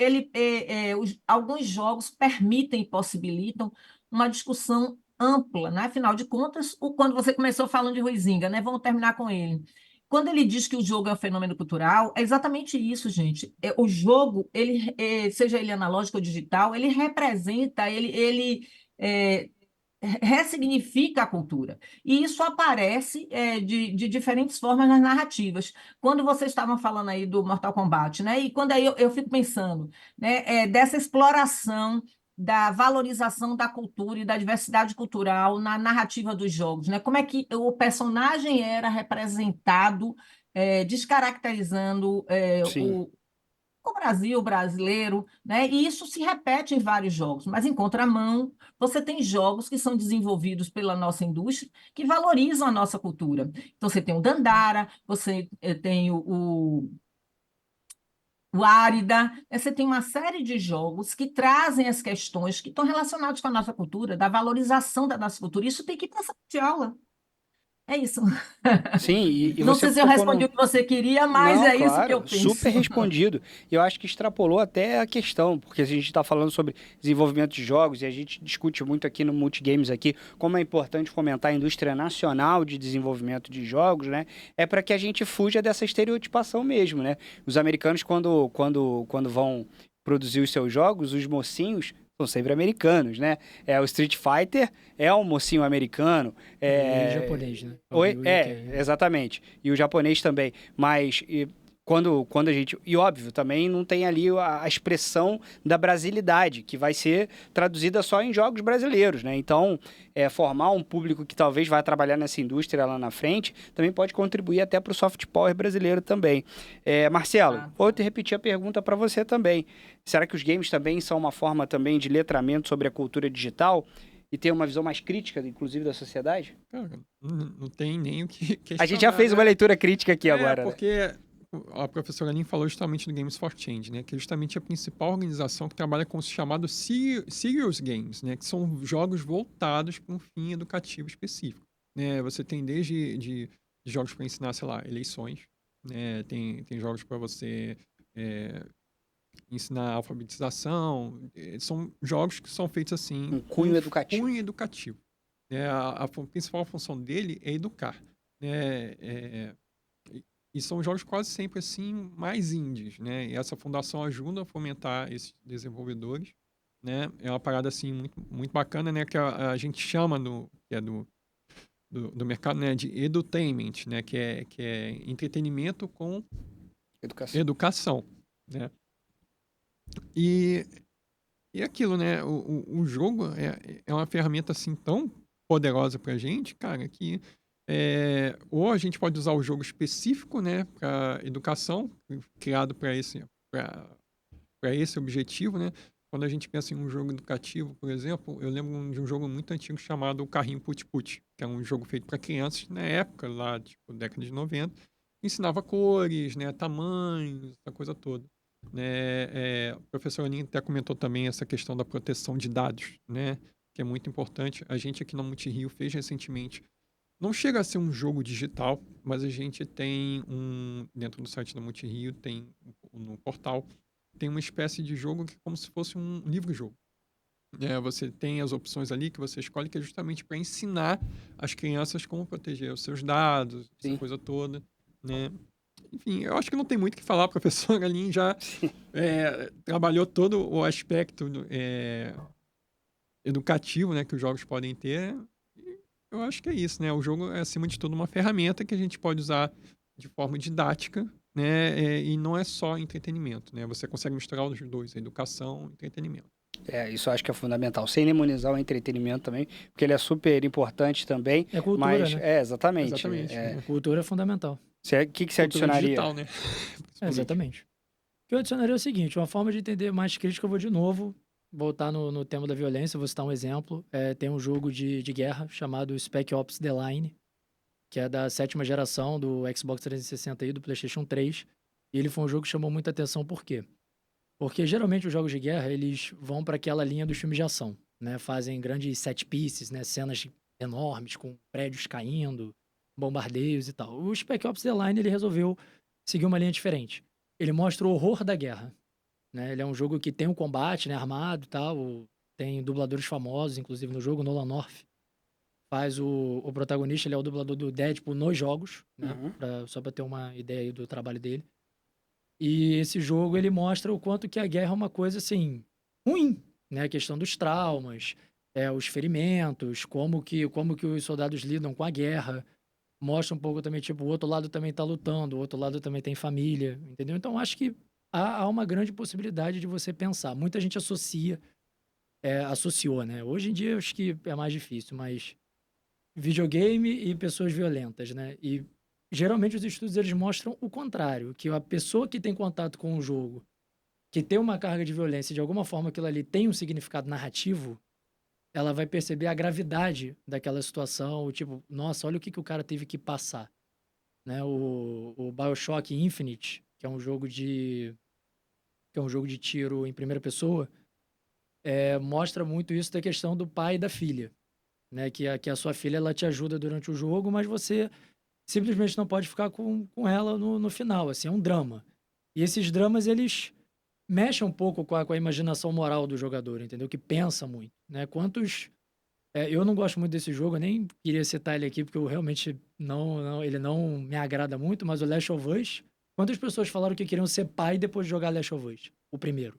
alguns jogos permitem, possibilitam uma discussão ampla, né? Afinal de contas, quando você começou falando de Huizinga, né? Vamos terminar com ele. Quando ele diz que o jogo é um fenômeno cultural, é exatamente isso, gente. O jogo, seja ele analógico ou digital, ele representa, ele ressignifica a cultura. E isso aparece de diferentes formas nas narrativas. Quando vocês estavam falando aí do Mortal Kombat, né? E quando aí eu fico pensando, né, dessa exploração da valorização da cultura e da diversidade cultural na narrativa dos jogos, né? Como é que o personagem era representado, descaracterizando Sim. o Brasil, o brasileiro, né? E isso se repete em vários jogos, mas em contramão, você tem jogos que são desenvolvidos pela nossa indústria que valorizam a nossa cultura. Então, você tem o Dandara, você tem o Árida, né? Você tem uma série de jogos que trazem as questões que estão relacionadas com a nossa cultura, da valorização da nossa cultura. Isso tem que ir para a sala de aula. É isso. Sim, e Não você sei se eu tocou respondi num. o que você queria, mas Não, é isso que eu claro, super penso. respondido. E eu acho que extrapolou até a questão, porque a gente está falando sobre desenvolvimento de jogos e a gente discute muito aqui no Multigames aqui como é importante fomentar a indústria nacional de desenvolvimento de jogos, né? É para que a gente fuja dessa estereotipação mesmo, né? Os americanos, quando vão produzir os seus jogos, os mocinhos são sempre americanos, né? O Street Fighter é um mocinho americano. E japonês, né? Oi? O UK. Exatamente. E o japonês também. Mas quando a gente. E óbvio, também não tem ali a expressão da brasilidade, que vai ser traduzida só em jogos brasileiros, né? Então, formar um público que talvez vai trabalhar nessa indústria lá na frente também pode contribuir até para o soft power brasileiro também. Marcelo, vou te repetir a pergunta para você também. Será que os games também são uma forma também de letramento sobre a cultura digital? E ter uma visão mais crítica, inclusive, da sociedade? Cara, não tem nem o que questionar, A gente já fez uma leitura crítica aqui agora, né? porque a professora Lin falou justamente do Games for Change, né? Que é justamente a principal organização que trabalha com os chamados serious games, né? Que são jogos voltados para um fim educativo específico. Né? Você tem desde de jogos para ensinar, sei lá, eleições, né? Tem jogos para você ensinar alfabetização. São jogos que são feitos assim... Um cunho educativo. Cunho educativo. A principal função dele é educar. Né? E são jogos quase sempre assim mais indies, né? E essa fundação ajuda a fomentar esses desenvolvedores, né? É uma parada assim muito, muito bacana, né? Que a gente chama do mercado, né? De edutainment, né? Que é entretenimento com educação, né? E aquilo, né? O jogo é uma ferramenta assim tão poderosa pra gente, cara, que ou a gente pode usar o jogo específico, né, para educação, criado para esse objetivo, né? Quando a gente pensa em um jogo educativo, por exemplo, eu lembro de um jogo muito antigo chamado Carrinho Put Put, que é um jogo feito para crianças na época, lá, tipo, década de 90, ensinava cores, né, tamanhos, essa coisa toda. Né? O professor Aninha até comentou também essa questão da proteção de dados, né, que é muito importante. A gente aqui na Multirio fez recentemente. Não chega a ser um jogo digital, mas a gente tem dentro do site da Multirio, tem no portal, tem uma espécie de jogo que é como se fosse um livro-jogo. Você tem as opções ali que você escolhe, que é justamente para ensinar as crianças como proteger os seus dados, essa coisa toda, né? Enfim, eu acho que não tem muito o que falar, a professora Lin já trabalhou todo o aspecto educativo, né, que os jogos podem ter. Eu acho que é isso, né? O jogo é, acima de tudo, uma ferramenta que a gente pode usar de forma didática, né? E não é só entretenimento, né? Você consegue misturar os dois, a educação e entretenimento. Isso eu acho que é fundamental. Sem demonizar o entretenimento também, porque ele é super importante também. É cultura, mas, né? Exatamente. A cultura é fundamental. O que você adicionaria? Digital, né? Exatamente. O que eu adicionaria é o seguinte, uma forma de entender mais crítica, eu vou de novo voltar no tema da violência, vou citar um exemplo. Tem um jogo de guerra chamado Spec Ops: The Line, que é da 7ª geração do Xbox 360 e do PlayStation 3. E ele foi um jogo que chamou muita atenção, por quê? Porque geralmente os jogos de guerra, eles vão para aquela linha dos filmes de ação, né? Fazem grandes set pieces, né? Cenas enormes com prédios caindo, bombardeios e tal. O Spec Ops: The Line, ele resolveu seguir uma linha diferente. Ele mostra o horror da guerra, né? Ele é um jogo que tem um combate, né, armado e tal, tem dubladores famosos, inclusive no jogo. Nolan North faz o protagonista, ele é o dublador do Deadpool nos jogos, né? Só para ter uma ideia aí do trabalho dele. E esse jogo, ele mostra o quanto que a guerra é uma coisa, assim, ruim, né? A questão dos traumas, os ferimentos, como que os soldados lidam com a guerra. Mostra um pouco também, tipo, o outro lado também tá lutando, o outro lado também tem família, entendeu? Então, acho que há uma grande possibilidade de você pensar. Muita gente associou, né? Hoje em dia, acho que é mais difícil, mas videogame e pessoas violentas, né? E geralmente os estudos, eles mostram o contrário, que a pessoa que tem contato com o jogo que tem uma carga de violência, de alguma forma aquilo ali tem um significado narrativo, ela vai perceber a gravidade daquela situação, tipo, nossa, olha o que o cara teve que passar, né? O BioShock Infinite, que é um jogo de tiro em primeira pessoa, mostra muito isso da questão do pai e da filha, né? Que a sua filha, ela te ajuda durante o jogo, mas você simplesmente não pode ficar com ela no final, assim, é um drama. E esses dramas, eles mexem um pouco com a imaginação moral do jogador, entendeu? Que pensa muito, né? Eu não gosto muito desse jogo, eu nem queria citar ele aqui, porque eu realmente ele não me agrada muito, mas o Last of Us, quantas pessoas falaram que queriam ser pai depois de jogar Last of Us? O primeiro,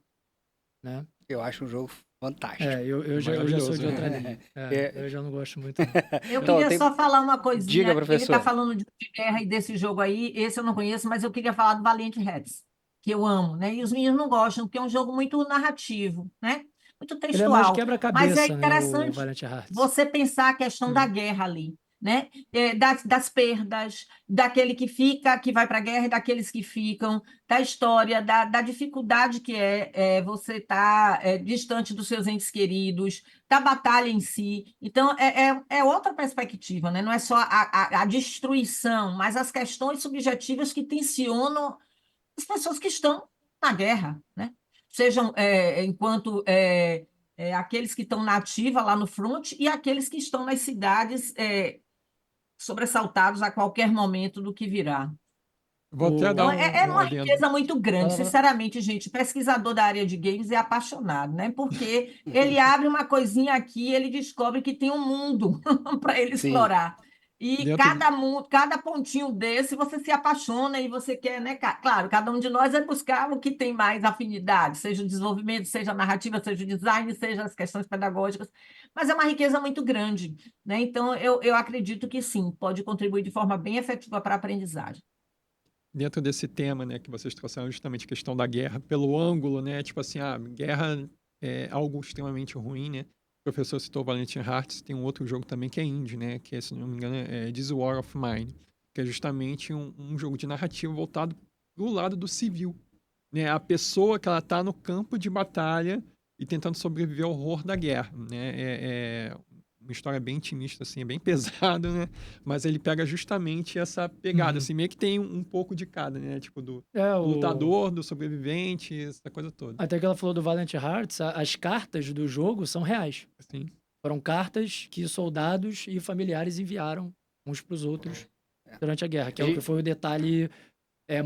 né? Eu acho um jogo fantástico. Eu já sou Maravilhoso, de outra né? linha. É. Eu já não gosto muito, não. Eu Então, queria tem- só falar uma coisinha. Diga, Ele professor. está falando de guerra e desse jogo aí. Esse eu não conheço, mas eu queria falar do Valiant Hearts, que eu amo, né? E os meninos não gostam, porque é um jogo muito narrativo, né? Muito Ele é mais textual. Mas é quebra-cabeça, né? O interessante Valiant Hearts. você pensar a questão da guerra ali, né? Das perdas, daquele que fica, que vai para a guerra e daqueles que ficam, da história, da dificuldade que você estar distante dos seus entes queridos, da batalha em si. Então, é outra perspectiva, né? Não é só a destruição, mas as questões subjetivas que tensionam as pessoas que estão na guerra, né? Sejam enquanto aqueles que estão na ativa lá no front e aqueles que estão nas cidades sobressaltados a qualquer momento do que virá. Vou até O- dar Então, é um uma adendo. riqueza muito grande, Fala, fala. sinceramente, gente. Pesquisador da área de games é apaixonado, né? Porque ele abre uma coisinha aqui, ele descobre que tem um mundo para ele Sim. explorar. E Dentro cada pontinho desse você se apaixona e você quer, né? Claro, cada um de nós vai buscar o que tem mais afinidade, seja o desenvolvimento, seja a narrativa, seja o design, seja as questões pedagógicas, mas é uma riqueza muito grande, né? Então, eu acredito que sim, pode contribuir de forma bem efetiva para a aprendizagem. dentro desse tema, né, que vocês trouxeram justamente a questão da guerra, pelo ângulo, né, tipo assim, guerra é algo extremamente ruim, né? O professor citou Valiant Hearts, tem um outro jogo também que é indie, né, que se não me engano é This War of Mine, que é justamente um jogo de narrativa voltado pro lado do civil, né? A pessoa que ela tá no campo de batalha e tentando sobreviver ao horror da guerra, né? É uma história bem intimista, assim, é bem pesado, né? Mas ele pega justamente essa pegada, assim, meio que tem um pouco de cada, né? Tipo, do lutador, do sobrevivente, essa coisa toda. Até que ela falou do Valiant Hearts, as cartas do jogo são reais. Assim, Foram cartas que soldados e familiares enviaram uns para os outros durante a guerra, que é o que foi o detalhe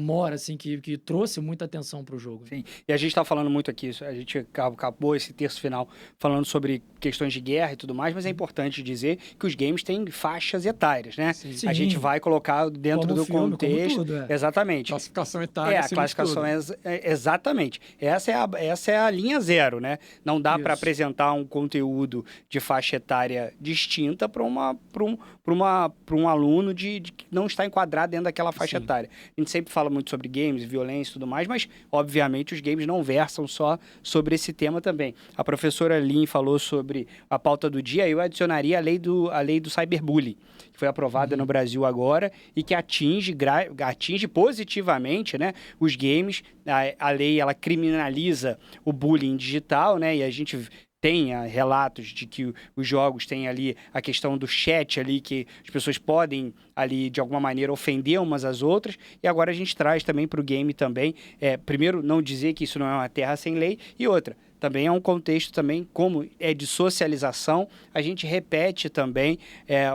mora, assim, que trouxe muita atenção para o jogo. Sim. E a gente está falando muito aqui, a gente acabou esse terço final falando sobre questões de guerra e tudo mais, mas é importante dizer que os games têm faixas etárias, né? Sim. A gente vai colocar dentro Como do filme, como contexto. tudo, Exatamente. classificação etária, A acima de classificação tudo. exatamente. Essa é a linha zero, né? Não dá para Isso. apresentar um conteúdo de faixa etária distinta para um aluno que não está enquadrado dentro daquela faixa Sim. etária. A gente sempre fala muito sobre games, violência e tudo mais, mas, obviamente, os games não versam só sobre esse tema também. A professora Lin falou sobre a pauta do dia, eu adicionaria a lei do cyberbullying, que foi aprovada no Brasil agora e que atinge positivamente, né, os games. A lei, ela criminaliza o bullying digital, né, e a gente tem relatos de que os jogos têm ali a questão do chat ali, que as pessoas podem ali, de alguma maneira, ofender umas às outras, e agora a gente traz também para o game também, primeiro, não dizer que isso não é uma terra sem lei, e outra, também é um contexto também, como é de socialização, a gente repete também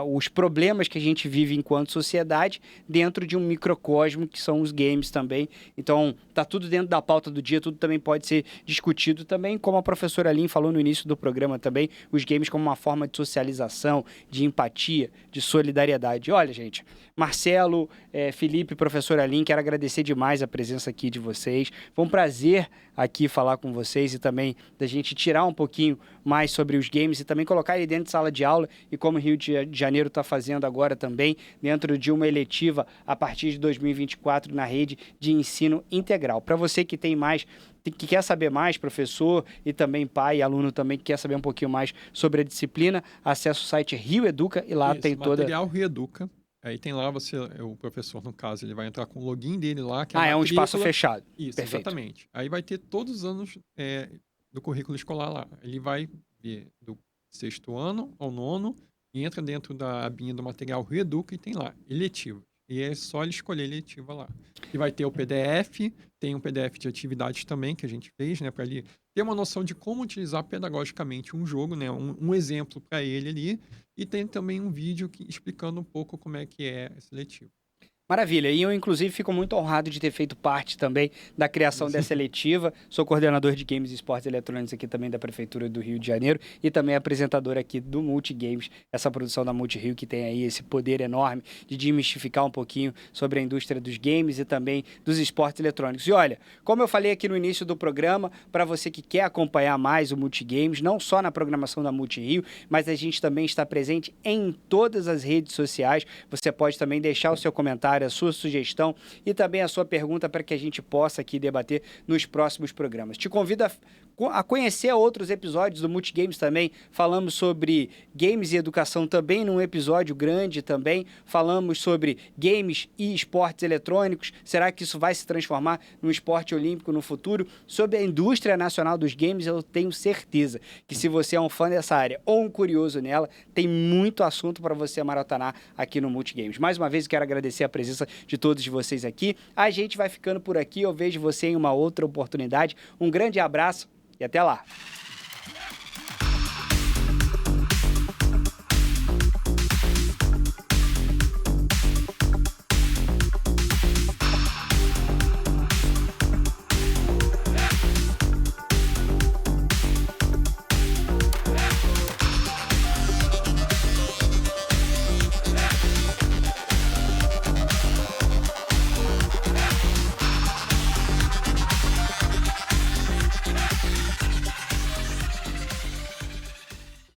os problemas que a gente vive enquanto sociedade dentro de um microcosmo que são os games também. Então, tá tudo dentro da pauta do dia, tudo também pode ser discutido também, como a professora Lin falou no início do programa também, os games como uma forma de socialização, de empatia, de solidariedade. Olha, gente, Marcelo, Felipe, professora Lin, quero agradecer demais a presença aqui de vocês. Foi um prazer aqui falar com vocês e também da gente tirar um pouquinho mais sobre os games e também colocar ele dentro de sala de aula e como o Rio de Janeiro está fazendo agora também, dentro de uma eletiva a partir de 2024 na rede de ensino integral. Para você que tem mais, que quer saber mais, professor e também pai e aluno também que quer saber um pouquinho mais sobre a disciplina, acesse o site Rio Educa e lá tem toda... Material Rio Educa. Aí tem lá o professor, no caso, ele vai entrar com o login dele lá, que É um espaço matrícula. fechado. Isso, Perfeito. exatamente. Aí vai ter todos os anos do currículo escolar lá. Ele vai ver do 6º ano ao 9º e entra dentro da abinha do material Reeduca e tem lá, eletivo. E é só ele escolher eletiva lá. E vai ter o PDF, tem um PDF de atividades também que a gente fez, né, para ele ter uma noção de como utilizar pedagogicamente um jogo, né, um exemplo para ele ali. E tem também um vídeo explicando um pouco como é que é esse eletivo. Maravilha. E eu, inclusive, fico muito honrado de ter feito parte também da criação dessa eletiva. Sou coordenador de Games e Esportes Eletrônicos aqui também da Prefeitura do Rio de Janeiro e também apresentador aqui do Multigames, essa produção da Multirio que tem aí esse poder enorme de desmistificar um pouquinho sobre a indústria dos games e também dos esportes eletrônicos. E olha, como eu falei aqui no início do programa, para você que quer acompanhar mais o Multigames, não só na programação da Multirio, mas a gente também está presente em todas as redes sociais. Você pode também deixar o seu comentário, a sua sugestão e também a sua pergunta para que a gente possa aqui debater nos próximos programas. Te convido a conhecer outros episódios do Multigames também. Falamos sobre games e educação também num episódio grande também. Falamos sobre games e esportes eletrônicos. Será que isso vai se transformar num esporte olímpico no futuro? Sobre a indústria nacional dos games, eu tenho certeza que se você é um fã dessa área ou um curioso nela, tem muito assunto para você maratonar aqui no Multigames. Mais uma vez, eu quero agradecer a presença de todos vocês aqui. A gente vai ficando por aqui. Eu vejo você em uma outra oportunidade. Um grande abraço e até lá!